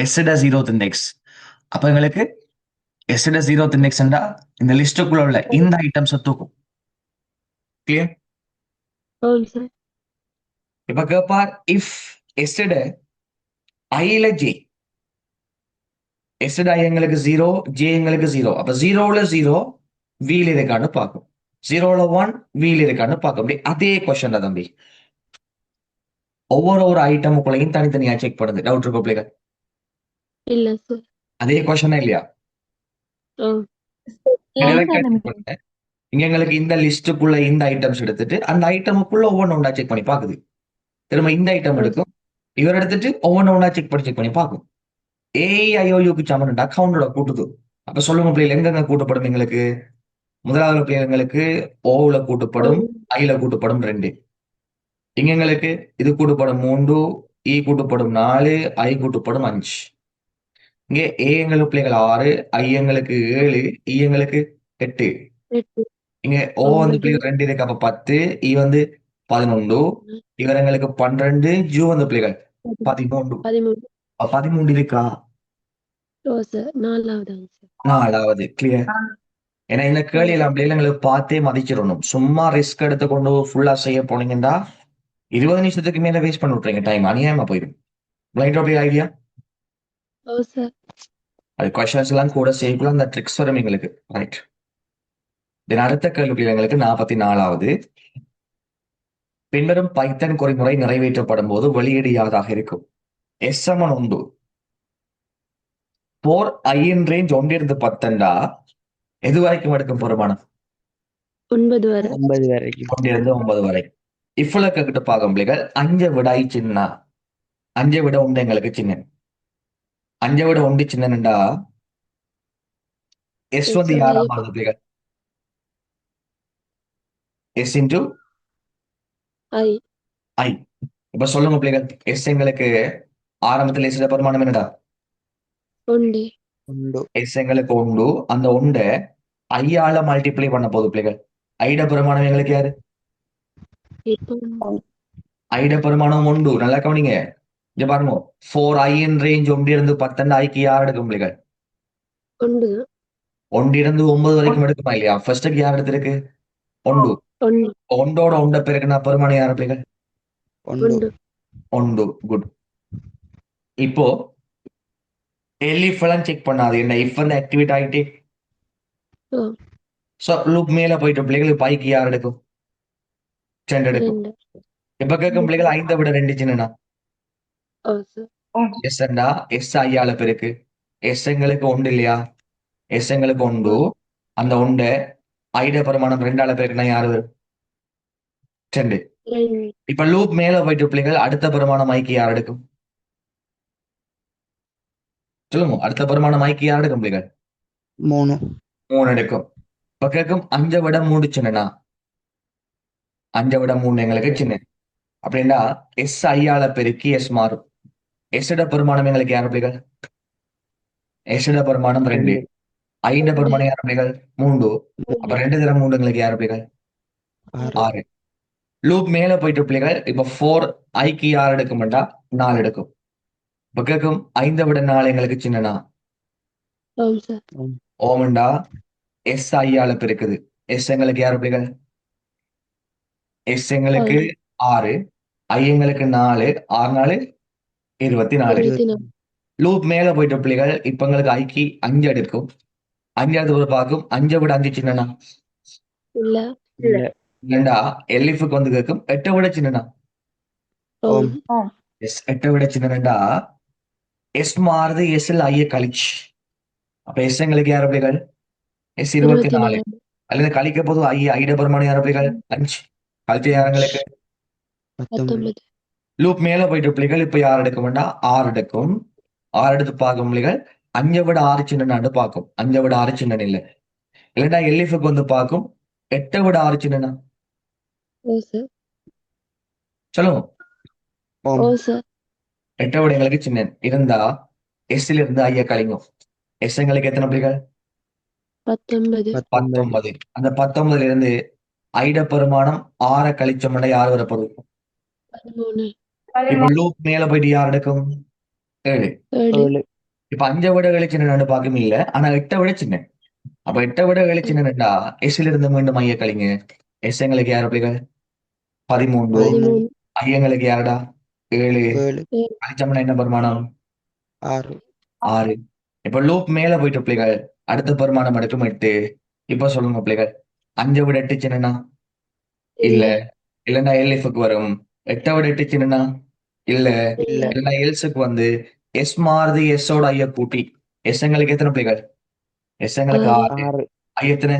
எஸ்எட 0th இண்டெக்ஸ். அப்ப எங்களுக்கு எஸ்எட 0th இண்டெக்ஸ் இந்த லிஸ்டுக்குள்ள உள்ள இந்த ஐட்டம்ஸ் தூக்கும். கிளியர்? ஆம் சார். இப்ப கேப்பார் இஃப் எஸ்எட ஐல ஜே. எஸ்எட் ஐ எங்களுக்கு 0, ஜே எங்களுக்கு 0. அப்ப 0ல 0 வீல் இருக்கான்னு பார்க்கும். 0ல 1 வீல் இருக்கான்னு பார்க்க முடியும். அதே கொஸ்டின் தான் தம்பி. ஒவ்வொரு ஐட்டமுக்குள்ளையும் தனித்தனியா செக் பண்ணுது. டவுட் இருக்கோ பிள்ளைகள்? இல்ல சார். அதே கொஸ்டினா இல்லையா? ஆம். ஏன் சார் நம்ம இங்க எங்களுக்கு இந்த லிஸ்டுக்குள்ள இந்த ஐட்டம்ஸ் எடுத்துட்டு அந்த ஐட்டமுக்குள்ள ஒவ்வொன்று ஒன்றா செக் பண்ணி பாக்குது. திரும்ப இந்த ஐட்டம் எடுக்கும், இவர் எடுத்துட்டு ஒவ்வொன்று ஒன்றா செக் பண்ணி பார்க்கும். ஏஐஓயுக்கு சமன்டா கவுண்டோட கூட்டுது. அப்ப சொல்லுங்க பிள்ளைகள், எங்கெங்க கூட்டப்படும் எங்களுக்கு? முதலாவது பிள்ளைங்களுக்கு ஓவுல கூட்டப்படும், ஐல கூட்டப்படும் 2. இங்க எங்களுக்கு இது கூட்டப்படும் 3, இ கூட்டப்படும் 4, ஐ கூட்டப்படும் 5. இங்க ஏ எங்களுக்கு பிள்ளைகள் 6, ஐ எங்களுக்கு 7, இ எங்களுக்கு 8. 8 இங்க ஓ வந்து பிள்ளைகள் 2 இருக்கு. அப்ப 10, இ வந்து 11, இவர் எங்களுக்கு 12, ஜூ வந்து பிள்ளைகள் 13. 13. 13 இருக்கா? ஓ சார். நாலாவது ஆன்சர். 4வது. கிளியர்? ஏன்னா இந்த கேள்வியில அப்படியே எங்களுக்கு பார்த்தே மதிச்சிடணும். சும்மா ரிஸ்க் எடுத்து கொண்டு ஃபுல்லா செய்ய போனீங்கன்னா 20 நிமிஷத்துக்கு மேல வேஸ்ட் பண்ணி விட்டுறீங்க. டைம் அநியாயமா போயிடும். பிளைண்ட் அப்படி ஐடியா? ஓ சார். அது கொஸ்டின்ஸ் எல்லாம் கூட செய்யக்குள்ள அந்த ட்ரிக்ஸ் வரும் எங்களுக்கு. ரைட். தென் அடுத்த கேள்வி எங்களுக்கு 44வது. பின்வரும் பைத்தன் குறிமுறை நிறைவேற்றப்படும் போது வெளியீடு யாராக இருக்கும்? S Saman 1. 4 I in range 1 10 எது வரைக்கும் எடுக்கும் பெருமானம்? 9 வரை. 9 வரைக்கும் 1 9 வரை. இஃப்ல கிட்ட பார்க்கும் பிள்ளைகள் 5 விட ஐ சின்ன, 5 விட 1 எங்களுக்கு சின்ன. 5 விட 1 சின்னண்டா எஸ் வந்து யாரா மாறுது பிள்ளைகள்? எஸ் இன்டூ ஐ ஐ. இப்ப சொல்லுங்க பிள்ளைகள், எஸ் எங்களுக்கு ஆரம்பத்தில் எஸ்ல பெருமானம் என்னடா? ஒன்று உண்டு எஸ் எங்களுக்கு உண்டு. அந்த உண்டை ஐயால மல்டிப்ளை பண்ண போகுது பிள்ளைகள். ஐட பெருமானம் எங்களுக்கு யாரு? இப்போ ஐட பெருமானம் உண்டு. நல்லா கவனிங்க. இங்க பாருங்க, 4i இன் ரேஞ்ச் ஒன்றிலிருந்து 10 ஐக்கு யார் எடுக்கும் பிள்ளைகள்? ஒன்று ஒன்றிலிருந்து 9 வரைக்கும் எடுக்குமா இல்லையா? ஃபர்ஸ்ட்டுக்கு யார் எடுத்திருக்கு? ஒன்று. ஒன்று ஒன்றோட உண்ட பேருக்கு நான் பெருமானம் யார் பிள்ளைகள்? உண்டு ஒன்று ஒன்று. குட். இப்போ எலிஃப் எல்லாம் செக் பண்ணாது. என்ன இஃப் வந்து ஆக்டிவேட் ஆகிட்டே. ஓ ஸோ லூப் மேல போயிட்டு பிள்ளைகள் பைக்கு யார் எடுக்கும்? 2 எடுக்கும். 2 இப்ப கேட்கும் பிள்ளைகள் 5 விட 2 சின்னனா? ஓ சார் எஸ்ண்டா எஸ் ஐயால பெருக்கு. எஸ் எங்களுக்கு உண்டு இல்லையா? எஸ் எங்களுக்கு உண்டு. அந்த உண்டை ஐட பெருமானம் 2ஆல பெருக்குனா யாரு வரும்? 2. 2 இப்ப லூப் மேல போயிட்டு பிள்ளைகள் அடுத்த பெருமானம் ஐக்கு யார் எடுக்கும்? சொல்லுங்க, அடுத்த பெருமானம் ஐக்கு யார் எடுக்கும் பிள்ளைகள்? 3 3 எடுக்கும். இப்ப கேட்கும் 5 விட 3 சின்னனா? 5 விட 3 எங்களுக்கு சின்ன. அப்படின்னா எஸ் ஐயால பெருக்கி எஸ் மாறும். எஸ்ட பெருமானம் எங்களுக்கு யார் பிள்ளைகள்? எஸ்ட பெருமானம் 2. ஐட பெருமானம் யார் பிள்ளைகள்? 3. அப்ப 2 தர 3 எங்களுக்கு யார் பிள்ளைகள்? 6 6. லூப் மேல போயிட்டு பிள்ளைகள் இப்ப 4 ஐக்கு யார் எடுக்கும்டா? 4 எடுக்கும். இப்ப கேட்கும் 5 விட 4 எங்களுக்கு சின்னனா? ஓம் சார் ஓமண்டா எஸ் ஐயால பெருக்குது. எஸ் எங்களுக்கு யார் பிள்ளைகள்? எஸ் எங்களுக்கு 6, ஐ எங்களுக்கு 4, 6 4 24. 24 லூப் மேல போயிட்ட பிள்ளைகள் இப்ப எங்களுக்கு ஐக்கு 5 எடுக்கும். 5வது ஒரு பார்க்கும் 5 விட 5 சின்னனா? இல்ல இல்ல இல்லண்டா எல்லிஃபுக்கு வந்து கேட்கும் 8 விட சின்னனா? ஓம் எஸ் 8 விட சின்னண்டா எஸ் மாறுது. எஸ்ல ஐய கழிச்சு. அப்ப எஸ் எங்களுக்கு யார் பிள்ளைகள்? எஸ் 24. 24 அல்லது கழிக்க போது ஐட பெருமானம் யார் பிள்ளைகள்? 5. கழிச்ச யாருங்களுக்கு? 19 19 லூப் மேல போயிட்டு பிள்ளைகள் இப்ப யார் எடுக்கும்டா? 6 எடுக்கும். 6 எடுத்து பார்க்கும் பிள்ளைகள் 5 விட 6 சின்னனான்னு பார்க்கும். 5 விட 6 சின்னன் இல்ல. இல்லடா எல்லிஃபுக்கு வந்து பார்க்கும் 8 விட 6 சின்னனா? ஓ சார் சொல்லுங்க. ஓம் ஓ சார் 8 விட எங்களுக்கு சின்னன் இருந்தா எஸ்ல இருந்து ஐயா கழிங்கும். எஸ் எங்களுக்கு எத்தனை பிள்ளைகள்? 19 19. அந்த 19ல இருந்து ஐட பெருமானம் 6 கழிச்சோம்னா யார் வரப்படும்? 13 இப்ப லூப் மேல போயிட்டு யார் எடுக்கும்? 7. 7 7 இப்ப 5 விட வெளிச்சின்னு பார்க்கும் இல்ல, ஆனா 8 விட சின்ன. அப்ப 8 விட வெளிச்சின்னா எஸ்ல இருந்து மீண்டும் ஐய கழிங்க. எஸ் எங்களுக்கு யார் பிள்ளைகள்? 13. 13 ஐயங்களுக்கு யாருடா? 7. 7 கழிச்சோம்னா என்ன பெருமானம்? 6 6. இப்ப லூப் மேல போயிட்டு பிள்ளைகள் அடுத்த பெருமானம் எடுக்கும் 8. இப்ப சொல்லுங்க பிள்ளைகள் 5 விட 8 சின்னனா? இல்ல. இல்லன்னா எல்எஃப்க்கு வரும். 8 விட 8 சின்னனா? இல்ல. இல்ல இல்லன்னா எல்ஸுக்கு வந்து எஸ் மாறுது. எஸ்ஸோட ஐய கூட்டி. எஸ் எங்களுக்கு எத்தனை பிள்ளைகள்? எஸ் எங்களுக்கு 6. 6 ஐ எத்தனை?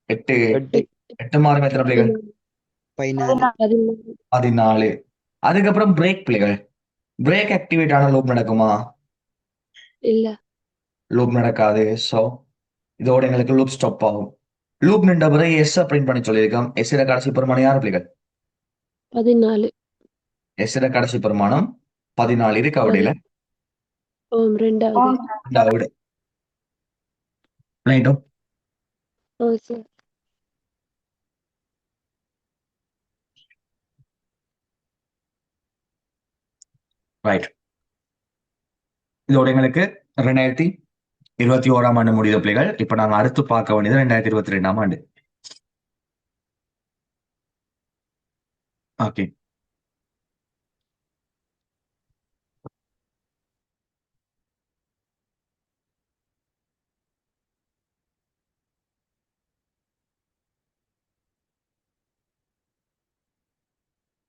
8. 8 8 மாறும் எத்தனை பிள்ளைகள்? 14 14. அதுக்கப்புறம் பிரேக் பிள்ளைகள். பிரேக் ஆக்டிவேட் ஆன லூப் நடக்குமா? இல்ல லூப் நடக்காது. சோ இதோட எங்களுக்கு லூப் ஸ்டாப் ஆகும். லூப் நின்ற பிறகு எஸ் பிரிண்ட் பண்ணி சொல்லியிருக்கோம். எஸ் கடைசி பெருமானம் யார் பிள்ளைகள்? 14 எஸ் கடைசி பெருமானம் 14 இருக்கு அவடையில. ஓம் 2வது ரெண்டாவது ரைட்டோ. ஓ சார் ரைட். இதோட எங்களுக்கு 2021ஆம் ஆண்டு முடிந்த பிள்ளைகள். இப்ப நாங்க அடுத்து பார்க்க வேண்டியது 2022ஆம் ஆண்டு. ஓகே.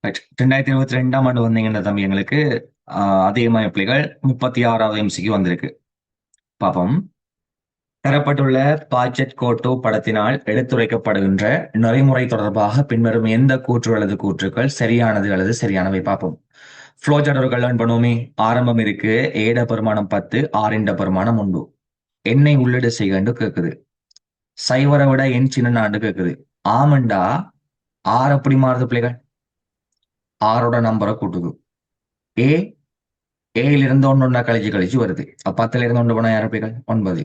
ரைட். 2022ஆம் ஆண்டு வந்தீங்கன்னா தம்பி எங்களுக்கு அதிகமாக பிள்ளைகள் 36வது எம்சிக்கு வந்திருக்கு. பாப்போம். தரப்பட்டுள்ள பாச்செட் கோட்டோ படத்தினால் எடுத்துரைக்கப்படுகின்ற நெறிமுறை தொடர்பாக பின்வரும் எந்த கூற்று அல்லது கூற்றுக்கள் சரியானது அல்லது சரியானவை பார்ப்போம். ஃப்ளோசார்ட் ஒரு கல்யாணம் பண்ணுவோமே. ஆரம்பம் இருக்கு. ஏட பெருமானம் 10, ஆறிண்ட பெருமானம் 1. எண்ணெய் உள்ளிட செய்கண்டு கேக்குது. சைவரை விட என் சின்னனாண்டு கேக்குது. ஆமண்டா ஆறு எப்படி மாறுது பிள்ளைகள்? ஆறோட நம்பரை கூட்டுது. ஏ ஏல இருந்து ஒன்னொன்னா கழிச்சு கழிச்சு வருது. 10ல இருந்து 1 போனா யாரு பிள்ளைகள்? 9.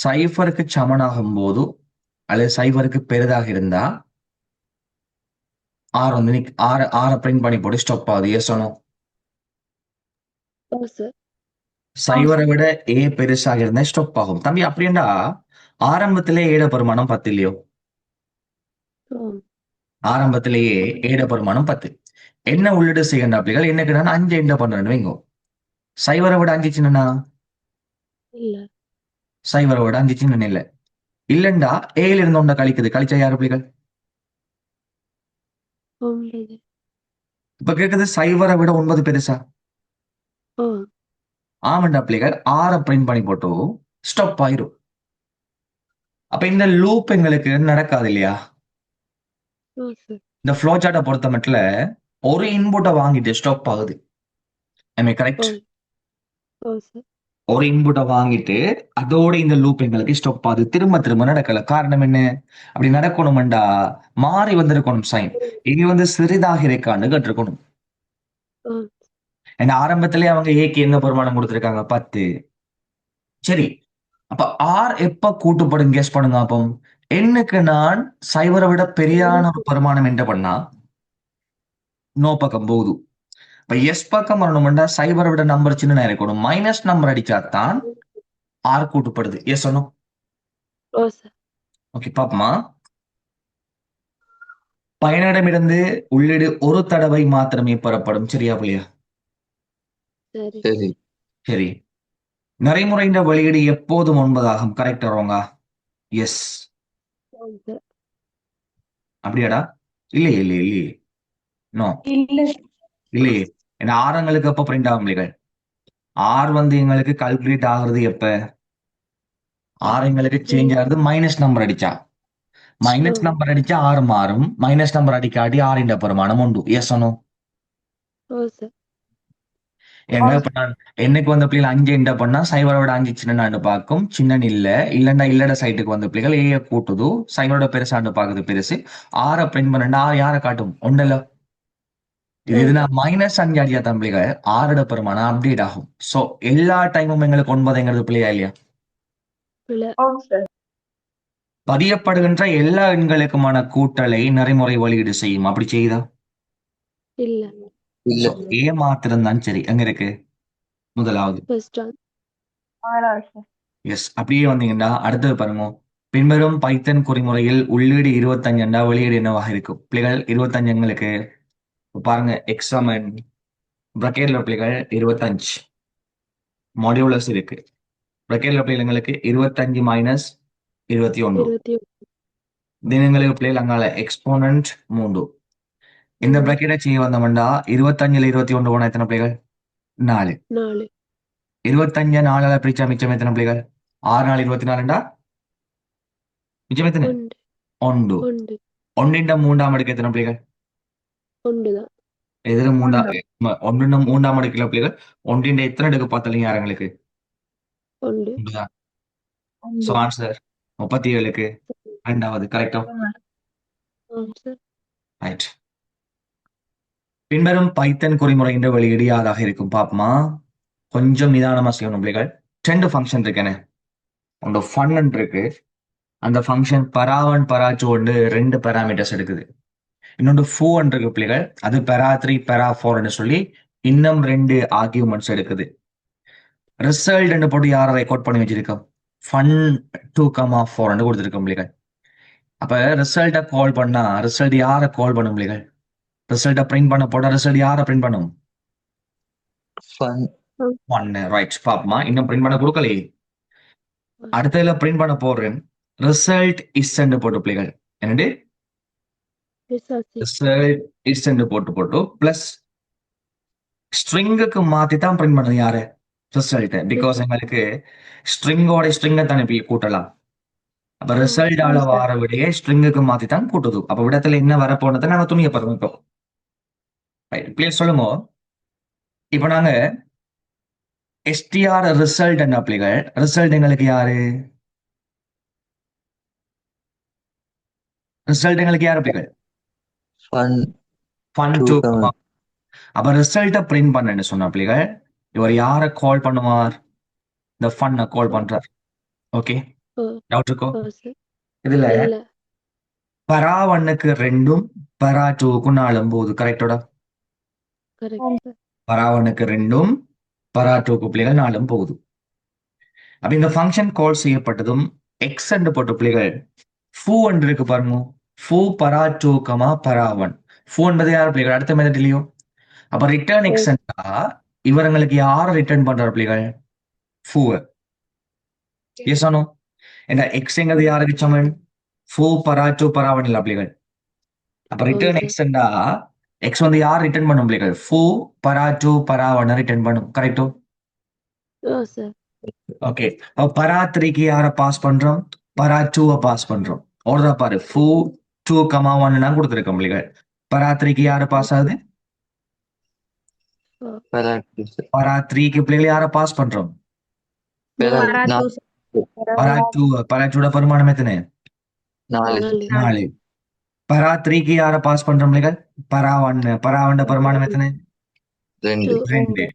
சைஃபருக்கு சமனாகும் போது அல்லது சைஃபருக்கு பெரிதாக இருந்தா ஆறு வந்து ஆறை பிரிண்ட் பண்ணி போட்டு ஸ்டாப் ஆகுது. எஸ் சொன்னோம். Oh sir. சைவரை விட ஏ பெருசாக இருந்தா ஸ்டாப் ஆகும். தம்பி அப்படின்னா ஆரம்பத்திலே ஏட பெருமானம் 10 இல்லையோ? ஓம். ஆரம்பத்திலேயே ஏட பெருமானம் 10. என்ன உள்ளிடு செய்யணும் அப்படிகள்? என்னக்கு நான் 5 என்ன பண்றேன்னு வைங்கோ. சைவரை விட 5 சின்னனா? இல்ல. சைவரை விட 5 சின்ன இல்ல. இல்லண்டா ஏல இருந்து ஒன்றை கழிக்குது. கழிச்சா யாரு பிள்ளைகள்? 9. இப்ப கேக்குது சைவரை விட 9 பெருசா? ஓம். ஆமாண்டா பிள்ளைகள். ஆறை பிரிண்ட் பண்ணி போட்டு ஸ்டாப் ஆயிரும். அப்ப இந்த லூப் எங்களுக்கு நடக்காது இல்லையா? ஓ சார். இந்த ஃப்ளோ சார்ட்டை பொறுத்த மட்டும் ஒரு இன்புட்டை வாங்கிட்டு ஸ்டாப் ஆகுது. கரெக்ட்? ஓம். ஓ சார். ஒரு இன்புட்டை வாங்கிட்டு அதோட இந்த லூப் எங்களுக்கு ஸ்டாப் ஆகுது. திரும்ப திரும்ப நடக்கல. காரணம் என்ன? அப்படி நடக்கணும்டா மாறி வந்திருக்கணும் சைன். இனி வந்து சிறிதாக இருக்கான்னு கேட்டிருக்கணும். ஓம். ஏன்னா ஆரம்பத்திலேயே அவங்க ஏக்கு என்ன பெருமானம் கொடுத்திருக்காங்க? 10. சரி, அப்ப ஆர் எப்ப கூட்டுப்படும் கெஸ் பண்ணுங்க. அப்போ எண்ணுக்கு நான் சைவரை விட பெரியான ஒரு பெருமானம் என்ன பண்ணா நோ பக்கம் போகுது. இப்ப எஸ் பக்கம் வரணும்னா சைவரை விட நம்பர் சின்ன இருக்கணும். மைனஸ் நம்பர் அடிச்சாதான் ஆர் கூட்டுப்படுது. எஸ் சொன்னோம். Oh sir. ஓகே பாப்போமா. பயனிடமிருந்து உள்ளீடு ஒரு தடவை மாத்திரமே பெறப்படும். சரியா புள்ளியா? சரி. சரி. நடைமுறையின் வெளியீடு எப்போதும் 9 ஆகும். கரெக்ட் வருவாங்க? எஸ். ஓம் சார். அப்படியாடா? இல்லையே இல்லையே இல்லையே. நோ இல்ல இல்லையே. ஏன்னா ஆரங்களுக்கு எப்ப பிரிண்ட் ஆகும் பிள்ளைகள்? ஆர் வந்து எங்களுக்கு கால்குலேட் ஆகுறது எப்ப? ஆர் எங்களுக்கு சேஞ்ச் ஆகுறது மைனஸ் நம்பர் அடிச்சா. மைனஸ் நம்பர் அடிச்சா ஆறு மாறும். மைனஸ் நம்பர் அடிக்காட்டி ஆறின் பெருமானம் உண்டு. எஸ் சொன்னோம். Oh sir. ஏங்க இப்ப நான் என்னைக்கு வந்த பிள்ளைகள் 5 என்ட பண்ணா சைவரை விட 5 சின்னன்னு பார்க்கும். சின்னன் இல்லன்னா இல்லட சைட்டுக்கு வந்த பிள்ளைகள் ஏ கூட்டுது. சைவரோட பெருசாண்டு பாக்குது பெருசு. ஆறை பிரிண்ட் பண்ணா ஆறு யாரை காட்டும்? ஒண்டல்ல. இது நான் -5 அடியா தம்பிகள் ஆறோட பெருமானம் அப்டேட் ஆகும். சோ எல்லா டைமும் எங்களுக்கு 9 பிள்ளையா இல்லையா? இல்ல. பதியப்படுகின்ற எல்லா எண்களுக்குமான கூட்டலை நடைமுறை வெளியீடு செய்யும். அப்படி செய்யுதா? இல்ல. So, ஏ மாத்திரம் தான் சரி. எங்க இருக்கு முதலாவது? First one. எஸ். அப்படியே வந்தீங்கன்னா அடுத்தது பாருங்க. பின்வரும் பைத்தன் குறிமுறையில் உள்ளீடு 25 வெளியீடு என்னவாக இருக்கும்? பிள்ளைகள் 25 எங்களுக்கு பாருங்க. எக்ஸாமன் பிரக்கெட்ல பிள்ளைகள் 25 மாடியூலஸ் இருக்கு. பிரக்கெட்ல பிள்ளைகள் எங்களுக்கு 25 மைனஸ் 21. 21. தினங்களுக்கு பிள்ளைகள் அங்கால எக்ஸ்போனன்ட் 3. இந்த பிரக்கெட்டை செய்ய வந்தோம்னா 25ல 21 போனா எத்தனை பிள்ளைகள்? 4. 4. 25 4ஆல பிரிச்சா மிச்சம் எத்தனை பிள்ளைகள்? 6 4 24 மிச்சம் எத்தனை? 1. 1. 1ന്റെ மூன்றாம் அடுக்கு எத்தனை பிள்ளைகள்? 1 தான். எதிர மூன்றாம் 1ന്റെ மூன்றாம் அடுக்குல பிள்ளைகள் 1ന്റെ எத்தனை அடுக்கு பார்த்தாலும் யாருங்களுக்கு? 1. 1 தான். சோ ஆன்சர் 37க்கு ரெண்டாவது. கரெக்டா? ஆம் சார். ரைட். பின்வரும் பைத்தன் குறிமுறையின் வெளியீடு யாராக இருக்கும் பாப்போமா. கொஞ்சம் நிதானமா செய்யணும் பிள்ளைகள். 2 ஃபங்க்ஷன் இருக்கேனே. உங்க ஃபன் இருக்கு. அந்த ஃபங்க்ஷன் பராவன் பராச்சு ஒன்று 2 பேராமீட்டர்ஸ் எடுக்குது. இன்னொன்று ஃபூன் இருக்கு பிள்ளைகள். அது பெரா 3 பெரா 4 சொல்லி இன்னும் 2 ஆர்கியூமெண்ட்ஸ் எடுக்குது. ரிசல்ட் போட்டு யாரை ரெக்கார்ட் பண்ணி வச்சிருக்கோம்? ஃபன் 2,4 கொடுத்துருக்கோம் பிள்ளைகள். அப்ப ரிசல்ட்டை கால் பண்ணா ரிசல்ட் யாரை கால் பண்ணும் பிள்ளைகள்? ரிசல்ட்டை பிரிண்ட் பண்ண போட்டா ரிசல்ட் யாரை பிரிண்ட் பண்ணும்? ஒன்னு. ரைட். பாப்போமா. இன்னும் பிரிண்ட் பண்ண கொடுக்கலையே. அடுத்ததுல பிரிண்ட் பண்ண போடுறேன். ரிசல்ட் இஸ் போட்டு பிள்ளைகள் என்னது? ரிசல்ட் இஸ் போட்டு பிளஸ் ஸ்ட்ரிங்குக்கு மாத்தி தான் பிரிண்ட் பண்ணது யாரு? ரிசல்ட். பிகாஸ் எங்களுக்கு ஸ்ட்ரிங்கோட ஸ்ட்ரிங்கை தானே கூட்டலாம். அப்ப ரிசல்ட் ஆல வார விடையே ஸ்ட்ரிங்குக்கு மாத்தி தான் கூட்டுது. அப்ப விடத்துல என்ன வர போனதை நாங்க துணியை பரமிட்டோம். ரைட். பிளேஸ் சொல்லுங்க. இப்ப நாங்க எஸ்டிஆர் ரிசல்ட் என்ன பிள்ளைகள்? ரிசல்ட் எங்களுக்கு யாரு? ரிசல்ட் எங்களுக்கு யாரு பிள்ளைகள்? Fun fun two two. comma அப்ப ரிசல்ட்டை பிரிண்ட் பண்ணேன்னு சொன்ன பிள்ளைகள் இவர் யாரை கால் பண்ணுவார்? இந்த ஃபன்னை கால் பண்றார். ஓகே, ஓ டவுட் இருக்கோ? ஓ சார் இதுல இல்ல பரா 1க்கு 2ம் பரா 2க்கு 4ம் போகுது. கரெக்டோட? கரெக்ட் சார் பரா 1க்கு 2ம் பரா 2க்கு பிள்ளைகள் 4ம் போகுது. அப்ப இந்த ஃபங்க்ஷன் கால் செய்யப்பட்டதும் எக்ஸ் என்று போட்ட பிள்ளைகள் ஃபூ என்று இருக்கு பாருங்க. ஃபூ பரா 2 கமா பரா 1. ஃபூ என்பது யார் பிள்ளைகள்? அடுத்த மெத்தட் இல்லையோ? அப்ப ரிட்டர்ன் எக்ஸ் என்றா இவங்களுக்கு யாரை ரிட்டர்ன் பண்றார் பிள்ளைகள்? ஃபூ. எஸ் ஆனோ? என்ன எக்ஸ்ங்கிறது யாருக்கு சமன்? ஃபூ பரா 2 பரா 1 இல்ல பிள்ளைகள். அப்ப ரிட்டர்ன் சார் எக்ஸ் என்றா எக்ஸ் வந்து யார் ரிட்டர்ன் பண்ணும் பிள்ளைகள்? ஃபூ பரா 2 பரா 1 ரிட்டர்ன் பண்ணும். கரெக்டோ? ஓ சார் ஓகே, அப்ப பரா 3க்கு யாரை பாஸ் பண்றோம்? பரா 2 பாஸ் பண்றோம். ஓடுதா பாரு, ஃபூ 2 கமா 1 கொடுத்துருக்கோம் பிள்ளைகள். பரா 3க்கு யாரு பாஸ் ஆகுது? para two பரா 3க்கு பிள்ளைகள் யாரை பாஸ் பண்றோம்? para நாலு பரா 2. பரா 2 பரிமாணம் எத்தனை? நாலு 4. பரா 3க்கு யாரை பாஸ் பண்றோம் பிள்ளைகள்? பரா 1. பரா 1 பரிமாணம் எத்தனை? ரெண்டு 2.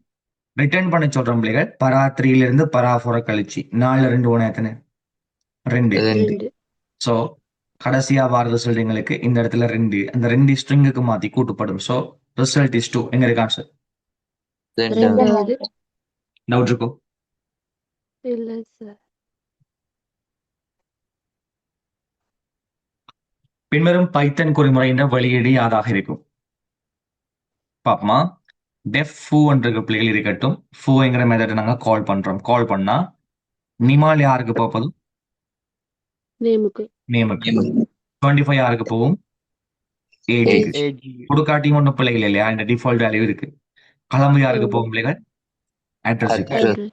ரிட்டர்ன் பண்ண சொல்றோம் பிள்ளைகள். பரா 3ல இருந்து பரா 4 கழிச்சு 4 2 1 எத்தனை? 2. ரெண்டு 2 சோ கடைசியா வர ரிசல்ட் எங்களுக்கு இந்த இடத்துல 2. அந்த 2 ஸ்ட்ரிங்குக்கு மாத்தி கூட்டப்படும். So result is 2. எங்க இருக்கு ஆன்சர்? ரெண்டாவது ரெண்டாவது டவுட் இருக்கோ? இல்ல சார் பின்வரும் பைத்தன் குறிமுறையின் வெளியீடு யாராக இருக்கும்? பாப்பமா, டெஃப் ஃபூ என்ற பிள்ளைகள் இருக்கட்டும். ஃபூங்கிற மெத்தட் நாங்க கால் பண்றோம். கால் பண்ணா நிமால் யாருக்கு போகுது? நேமுக்கு நேமுக்கு. 25 யாருக்கு போகும்? ஏஜுக்கு. ஏஜ் கொடுக்காட்டியும் ஒன்றும் பிள்ளைகள் இல்லையா? இந்த டிஃபால்ட் வேல்யூ இருக்கு. கிளம்பு யாருக்கு போகும் பிள்ளைகள்? அட்ரஸுக்கு. Address. அட்ரஸ்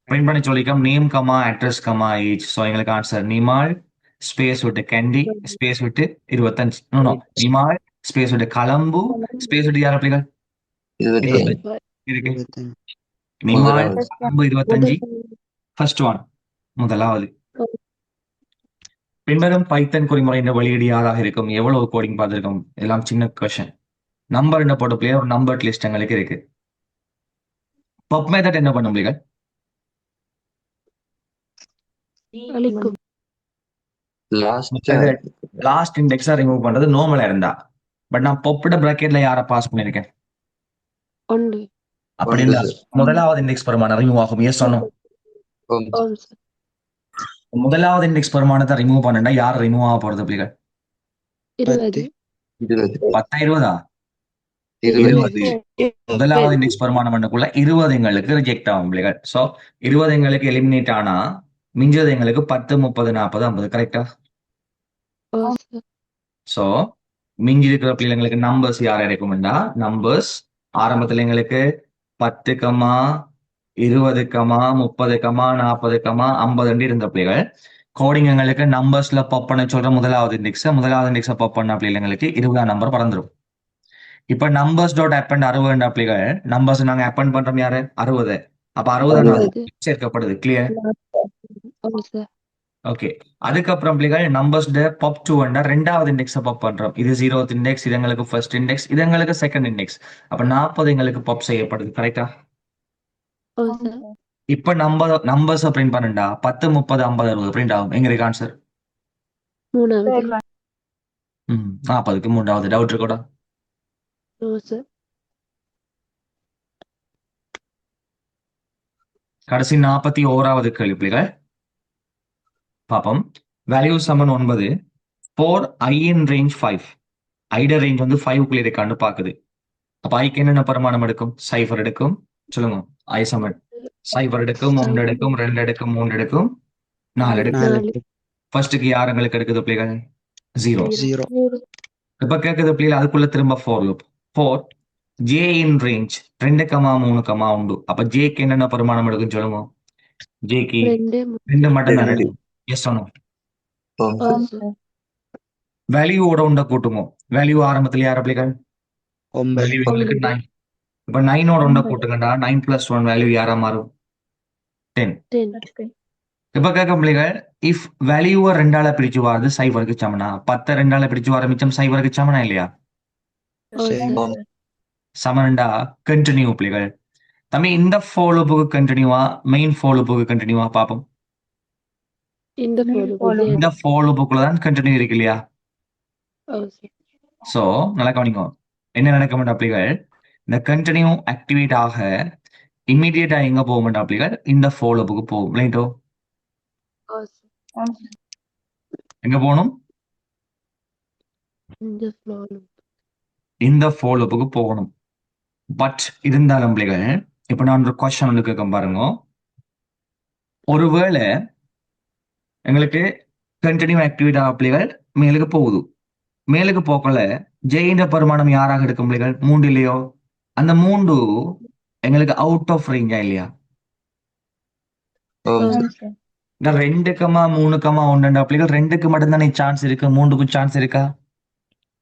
பிரிண்ட் பண்ணி சொல்லிக்கோம். Name comma address comma age. So எங்களுக்கு ஆன்சர் நிமால் ஸ்பேஸ் விட்டு கேண்டி ஸ்பேஸ் விட்டு 25. நோ நிமால் ஸ்பேஸ் விட்டு கலம்பு ஸ்பேஸ் விட்டு யார் பிள்ளைகள்? 25 25 இருக்கு. 25 நிமால் முதலாவது. கலம்பு 25. ஃபர்ஸ்ட் ஒன் முதலாவது. பின்வரும் பைத்தன் குறிமுறையின் வெளியீடு யாராக இருக்கும்? எவ்வளவு கோடிங் பார்த்திருக்கோம்? எல்லாம் சின்ன கொஸ்டின். நம்பர் என்ன போட்ட பிள்ளைகள்? ஒரு நம்பர் லிஸ்ட் எங்களுக்கு இருக்கு. பப் மெத்தட் என்ன பண்ணும் பிள்ளைகள்? அளிக்கும் லாஸ்ட் லாஸ்ட் இண்டெக்ஸா ரிமூவ் பண்றது நார்மலா இருந்தா. பட் நான் பொப்பிட பிராக்கெட்ல யாரை பாஸ் பண்ணிருக்கேன்? ஒன்று அப்படின்னா ஒன்று. முதலாவது இண்டெக்ஸ் பெருமானம் ரிமூவ் ஆகும். எஸ் சொன்னோம். ஓம் சார் முதலாவது இண்டெக்ஸ் பெருமானத்தை ரிமூவ் பண்ணா யார் ரிமூவ் ஆக போறது பிள்ளைகள்? 20 20 10 20 20 முதலாவது இண்டெக்ஸ் பெருமானம் பண்ணக்குள்ள 20 எங்களுக்கு ரிஜெக்ட் ஆகும் பிள்ளைகள். சோ 20 எங்களுக்கு எலிமினேட் ஆனா மிஞ்சது எங்களுக்கு 10 30 40 50. கரெக்டா? ஓ சார் சோ மிஞ்சி இருக்கிற பிள்ளைங்களுக்கு நம்பர்ஸ் யார் இருக்கும்டா? நம்பர்ஸ் ஆரம்பத்துல எங்களுக்கு 10 கமா 20 கமா 30 கமா 40 கமா 50 இருந்த பிள்ளைகள். கோடிங் எங்களுக்கு நம்பர்ஸ்ல பப் பண்ண சொல்ற முதலாவது இண்டெக்ஸை பப் பண்ண பிள்ளைங்களுக்கு 20 நம்பர் பறந்துடும். இப்ப நம்பர்ஸ் டாட் அப்பண்ட் 60 பிள்ளைகள். நம்பர்ஸ் நாங்க அப்பண்ட் பண்றோம் யாரு? 60. அப்ப 60 சேர்க்கப்படுது. கிளியர்? ஓ சார் ஓகே. அதுக்கப்புறம் பிள்ளைகள் நம்பர்ஸ் பப் 2 ரெண்டாவது இண்டெக்ஸை பப் பண்றோம். இது 0th இண்டெக்ஸ், இது எங்களுக்கு ஃபர்ஸ்ட் இண்டெக்ஸ், இது எங்களுக்கு செகண்ட் இண்டெக்ஸ். அப்ப 40 எங்களுக்கு பப் செய்யப்படுது. கரெக்டா? ஓ சார் இப்ப நம்பர்ஸ் பிரிண்ட் பண்ணா 10 30 50 60 பிரிண்ட் ஆகும். எங்க இருக்கு ஆன்சர்? மூணாவது 40க்கு மூன்றாவது. டவுட் இருக்கோடா? ஓ சார் கடைசி 41வது கேள்வி பிள்ளைகள் பாப்போம். வேல்யூ சமன் 9 for I in range 5. ஐட ரேஞ்ச் வந்து 5க்குள்ள இருக்கான்னு பாக்குது. அப்ப ஐக்கு என்னென்ன பரிமாணம் எடுக்கும்? சைஃபர் எடுக்கும். சொல்லுங்க. ஐ சமன் சைஃபர் எடுக்கும், 1 எடுக்கும், 2 எடுக்கும், 3 எடுக்கும், 4 எடுக்கும். 4 ஃபர்ஸ்ட்டுக்கு யார் எங்களுக்கு எடுக்குது பிள்ளைகள்? 0. 0 இப்ப கேட்குது பிள்ளைகள் அதுக்குள்ள திரும்ப four loop. 4 J in range 2 comma 3 comma உண்டு. அப்ப ஜேக்கு என்னென்ன பரிமாணம் எடுக்கும் சொல்லுங்க. ஜேக்கு 2 மட்டும் தான் எடுக்கும். எஸ் சொன்னோம். ஓ சார் வேல்யூவோட உண்ட கூட்டுமோ? வேல்யூ ஆரம்பத்துல யார் பிள்ளைகள்? 9 வேல்யூ எங்களுக்கு 9. இப்ப 9ஓட உண்ட கூட்டுங்கடா. 9 + 1 வேல்யூ யாரா மாறும்? 10. 10 இப்ப கேட்க பிள்ளைகள் இஃப் வேல்யூவை 2ஆல பிரிச்சு வாருது சைபருக்கு சமனா? 10 2ஆல பிரிச்சு வர மிச்சம் சைபருக்கு சமனா இல்லையா? ஓ சரி சார் ஆம். சமன்டா கண்டினியூ பிள்ளைகள். தம்பி இந்த ஃபார் லூப்புக்கு கண்டினியூவா மெயின் ஃபார் லூப்புக்கு கண்டினியூவா பார்ப்போம். இந்த ஃபார் இந்த ஃபார் லூப்புக்குள்ள தான் கண்டினியூ இருக்கு இல்லையா? ஓ சார் ஸோ நல்லா கவனிங்க. என்ன நடக்க மாட்டா பிள்ளைகள், இந்த கண்டினியூ ஆக்டிவேட் ஆக இம்மிடியேட்டா எங்க போக மாட்டா பிள்ளைகள், இந்த ஃபார் லூப்புக்கு போகும். ரைட்டோ? ஓ சார் எங்க போகணும்? இந்த ஃப்ளோர் இந்த ஃபார் லூப்புக்கு போகணும். பட் இருந்தாலும் பிள்ளைகள், இப்போ நான் ஒரு கொஸ்டின் ஒன்று கேட்க பாருங்க. ஒருவேளை எங்களுக்கு கண்டினியூ ஆக்டிவேட் ஆக பிள்ளைகள் மேலுக்கு போகுது. மேலுக்கு போக்கல ஜெயின்ற பரிமாணம் யாராக இருக்கும் பிள்ளைகள்? 3 இல்லையோ? அந்த 3 எங்களுக்கு அவுட் ஆஃப் ரேஞ்சா இல்லையா? ஆம் ஓ சார். சார் இந்த 2,3,1 பிள்ளைகள் 2க்கு மட்டும்தானே சான்ஸ் இருக்கு, 3க்கும் சான்ஸ் இருக்கா?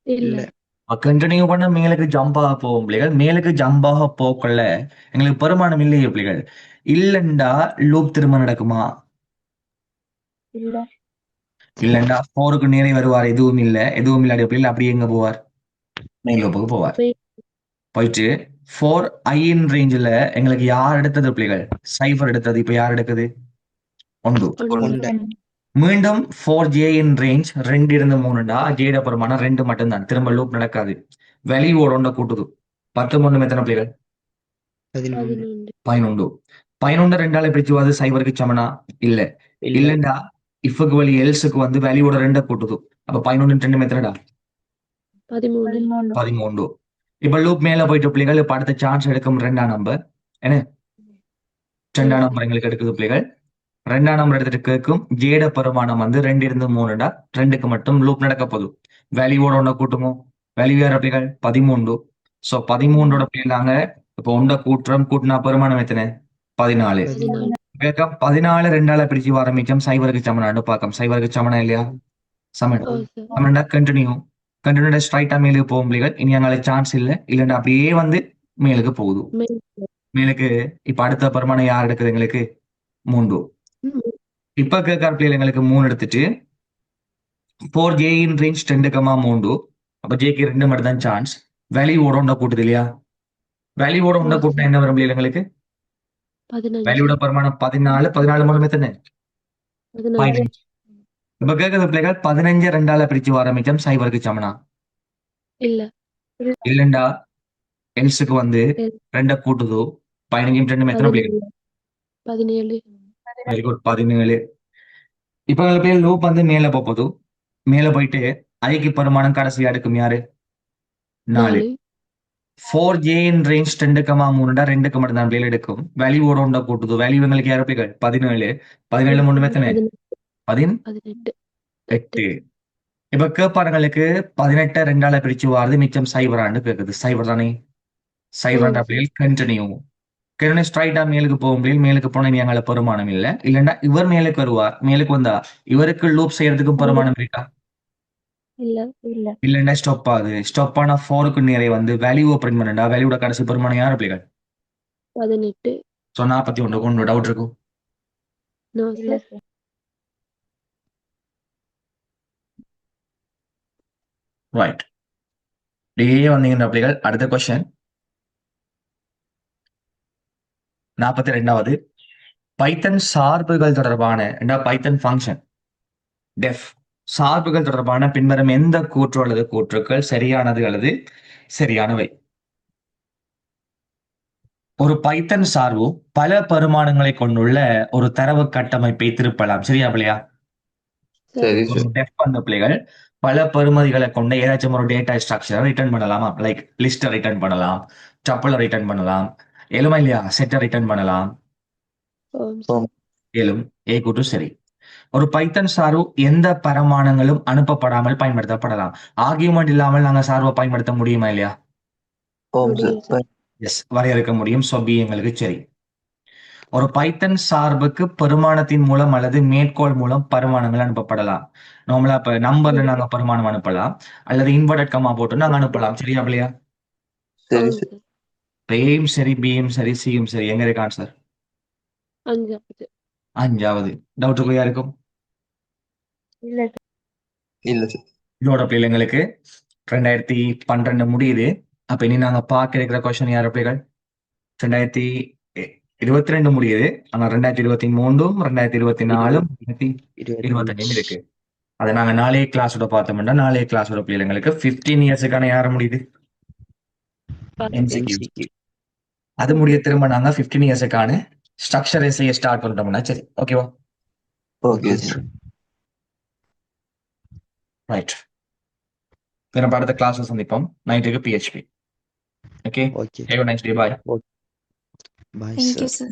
இல்ல இல்ல கண்டினியூ பண்ண மேலுக்கு ஜம்ப் ஆக போகும் பிள்ளைகள். மேலுக்கு ஜம்ப் ஆக போக்கல எங்களுக்கு பெருமானம் இல்லையே பிள்ளைகள். இல்லண்டா லூப் திரும்ப நடக்குமா? இல்ல இல்லண்டா 4க்கு நேரே வருவார். எதுவும் இல்ல, எதுவும் இல்லாத பிள்ளைகள் அப்படியே எங்க போவார்? மெயின் லூப்புக்கு போவார். மெயின் போயிட்டு 4i இன் ரேஞ்சில் எங்களுக்கு யார் எடுத்தது பிள்ளைகள்? சைபர் எடுத்தது. இப்ப யார் எடுக்குது? 1. ஒன்று மீண்டும் 4j இன் ரேஞ்ச் 2 இருந்து 3டா ஜேட பெருமானம் 2 மட்டும்தான். திரும்ப லூப் நடக்காது. வேல்யூவோட ஒன்றை கூட்டுது. 10 3 எத்தனை பிள்ளைகள்? 11 11 11 2ஆல பிரிச்சு அது சைபருக்கு சமனா? இல்ல. இல்ல இல்லண்டா இஃப்க்கு வழி எல்ஸுக்கு வந்து வேல்யூவோட 2 கூட்டுது. அப்ப 11 2 எத்தனைடா? 13 13. இப்ப லூப் மேல போயிட்டு பிள்ளைகள் இப்ப அடுத்த சான்ஸ் எடுக்கும் 2ஆம் நம்பர். என்ன 2ஆம் நம்பர் எங்களுக்கு எடுக்குது பிள்ளைகள். 2ஆம் நம்பர் எடுத்துட்டு கேட்கும் ஜேட பெருமானம் வந்து 2 இருந்து 3டா 2க்கு மட்டும் லூப் நடக்க போகுது. வேல்யூவோட ஒண்ண கூட்டுமோ? வேல்யூ யார் பிள்ளைகள்? 13. சோ 13ஓட பிள்ளைகள் நாங்க இப்போ ஒண்ட கூட்டுறோம். கூட்டினா பெருமானம் எத்தனை? 14. 14 கேட்கும் 14 2ஆல பிரிச்சு ஆரம்பிச்சோம். சைபருக்கு சமனான்னு பார்க்கும். சைபருக்கு சமனா இல்லையா? சமன். ஓ சார் சமன்டா கண்டினியூ. கண்டினியூ ஸ்ட்ரைட்டா மேலுக்கு போகும் பிள்ளைகள். இனி எங்களுக்கு சான்ஸ் இல்லை. இல்லைன்னா அப்படியே வந்து மேலுக்கு போகுது. மெயின் மேலுக்கு இப்ப அடுத்த பெருமானம் யார் எடுக்குது எங்களுக்கு? 3. இப்ப கேட்கிற பிள்ளைகள் எங்களுக்கு 3 எடுத்துட்டு 4j இன் ரேஞ்ச் 2,3. அப்ப ஜேக்கு 2 மட்டும் தான் சான்ஸ். வேல்யூவோட ஒன்றை கூட்டுது இல்லையா? வேல்யூவோட ஒன்றை கூட்டினா என்ன வரும் பிள்ளைகள் எங்களுக்கு? 15 வேல்யூவோட பெருமானம் 14. 14 மூலம் எத்தனை? 15 இப்ப கேட்கறது பிள்ளைகள் 15 2ஆல பிரிச்சு ஆரம்பிச்சோம். சைபருக்கு சமனா? இல்ல இல்லண்டா எல்ஸுக்கு வந்து இல்ல. 2 கூட்டுது. 15 2 எத்தனை பிள்ளைகள்? 17 வெரி குட் 17. இப்ப பிள்ளைகள் லூப் வந்து மேல போகுது. மேல போயிட்டு ஐக்கு பெருமானம் கடைசியா எடுக்கும் யாரு? 4. 4 4j இன் ரேஞ்ச் 2,3டா 2க்கு மட்டும் தான் பிள்ளைகள் எடுக்கும். வேல்யூவோட ஒன்றை கூட்டுது. வேல்யூ எங்களுக்கு யாரு பிள்ளைகள்? 17. 17 மூணு எத்தனை? 18 18. இப்ப கேட்பாருங்களுக்கு 18 2ஆல பிரிச்சு வாருது. மிச்சம் சைபரான்னு கேக்குது. சைபர் தானே? சைபர்ன்ற பிள்ளைகள் கண்டினியூ. கண்டினியூ ஸ்ட்ரைட்டா மேலுக்கு போகும் பிள்ளைகள். மேலுக்கு போனா இனி எங்களை பெருமானம் இல்லை. இல்லைன்னா இவர் மேலுக்கு வருவார். மேலுக்கு வந்தா இவருக்கு லூப் செய்யறதுக்கும் பெருமானம் இருக்கா? இல்ல இல்லைன்னா ஸ்டாப் ஆகுது. ஸ்டாப் ஆனா 4க்கு நேரே வந்து வேல்யூ பிரிண்ட் பண்ணா வேல்யூட கடைசி பெருமானம் யாரு பிள்ளைகள்? 18 ஸோ 41. ஒன்று டவுட் இருக்கும். No sir right. அப்படியே வந்தீங்கன்னா பிள்ளைகள் அடுத்த கொஸ்டின் 42வது. பைத்தன் சார்புகள் தொடர்பான பைத்தன் ஃபங்க்ஷன் டெஃப் சார்புகள் தொடர்பான பின்வரும் எந்த கூற்று அல்லது கூற்றுக்கள் சரியானது அல்லது சரியானவை? ஒரு பைத்தன் சார்பு பல பரிமாணங்களை கொண்டுள்ள ஒரு தரவு கட்டமைப்பை திருப்பலாம். சரியா பிள்ளையா? சரி ஒரு சார். டெஃப் அந்த பிள்ளைகள் பல பெறுமதிகளை கொண்ட ஏதாச்சும் ஒரு டேட்டா ஸ்ட்ரக்சரை ரிட்டர்ன் பண்ணலாமா? லைக் லிஸ்ட்டை ரிட்டர்ன் பண்ணலாம், டப்பிளை ரிட்டர்ன் பண்ணலாம், எழுமா இல்லையா செட்டை ரிட்டர்ன் பண்ணலாம். ஆம். ஏலும் ஏ கூற்று சரி. ஒரு பைத்தன் சார்பு எந்த பரிமாணங்களும் அனுப்பப்படாமல் பயன்படுத்தப்படலாம். ஆர்கியூமெண்ட் இல்லாமல் நாங்க சார்பை பயன்படுத்த முடியுமா இல்லையா? ஆம் முடியும் சார். எஸ், வரையறுக்க முடியும். ஸோ பி எங்களுக்கு சரி. ஒரு பைத்தன் சார்புக்கு பெருமானத்தின் மூலம் அல்லது மேற்கோள் மூலம் பரிமாணங்கள் அனுப்பப்படலாம். நார்மலா இப்ப நம்பர்ல நாங்க பரிமாணம் அனுப்பலாம் அல்லது இன்வெர்டட் கமா போட்டு நாங்க அனுப்பலாம். சரியா இல்லையா? சரி ஆமாம் சார். சார் ஏயும் சரி, பியும் சரி, சியும் சரி. எங்க இருக்கு ஆன்சர்? 5வது 5வது. டவுட் இருக்குயா இருக்கும்? இல்ல சார். இதோட பிள்ளைங்களுக்கு 2012 முடியுது. அப்ப இனி நாங்க பார்க்க இருக்கிற கொஸ்டின் யார் பிள்ளைகள் 2022 முடியுது. ஆனா 2023, 2024, 2025 இருக்கு. அதை நாங்க நாளைய கிளாஸோட பார்த்தோம்னா நாளைய கிளாஸோட பிள்ளைங்களுக்கு 15 இயர்ஸுக்கான யார முடியுது MCQ. அது முடிய திரும்ப நாங்க 15 இயர்ஸுக்கான ஸ்ட்ரக்சர் செய்ய ஸ்டார்ட் பண்ணிட்டோம்னா சரி, ஓகேவா? Okay sir. ரைட். நம்ம அடுத்த கிளாஸ்ல சந்திப்போம். நைட்டுக்கு PHP. Okay. Okay have a nice day. Bye. Bye Thank sir. you, sir.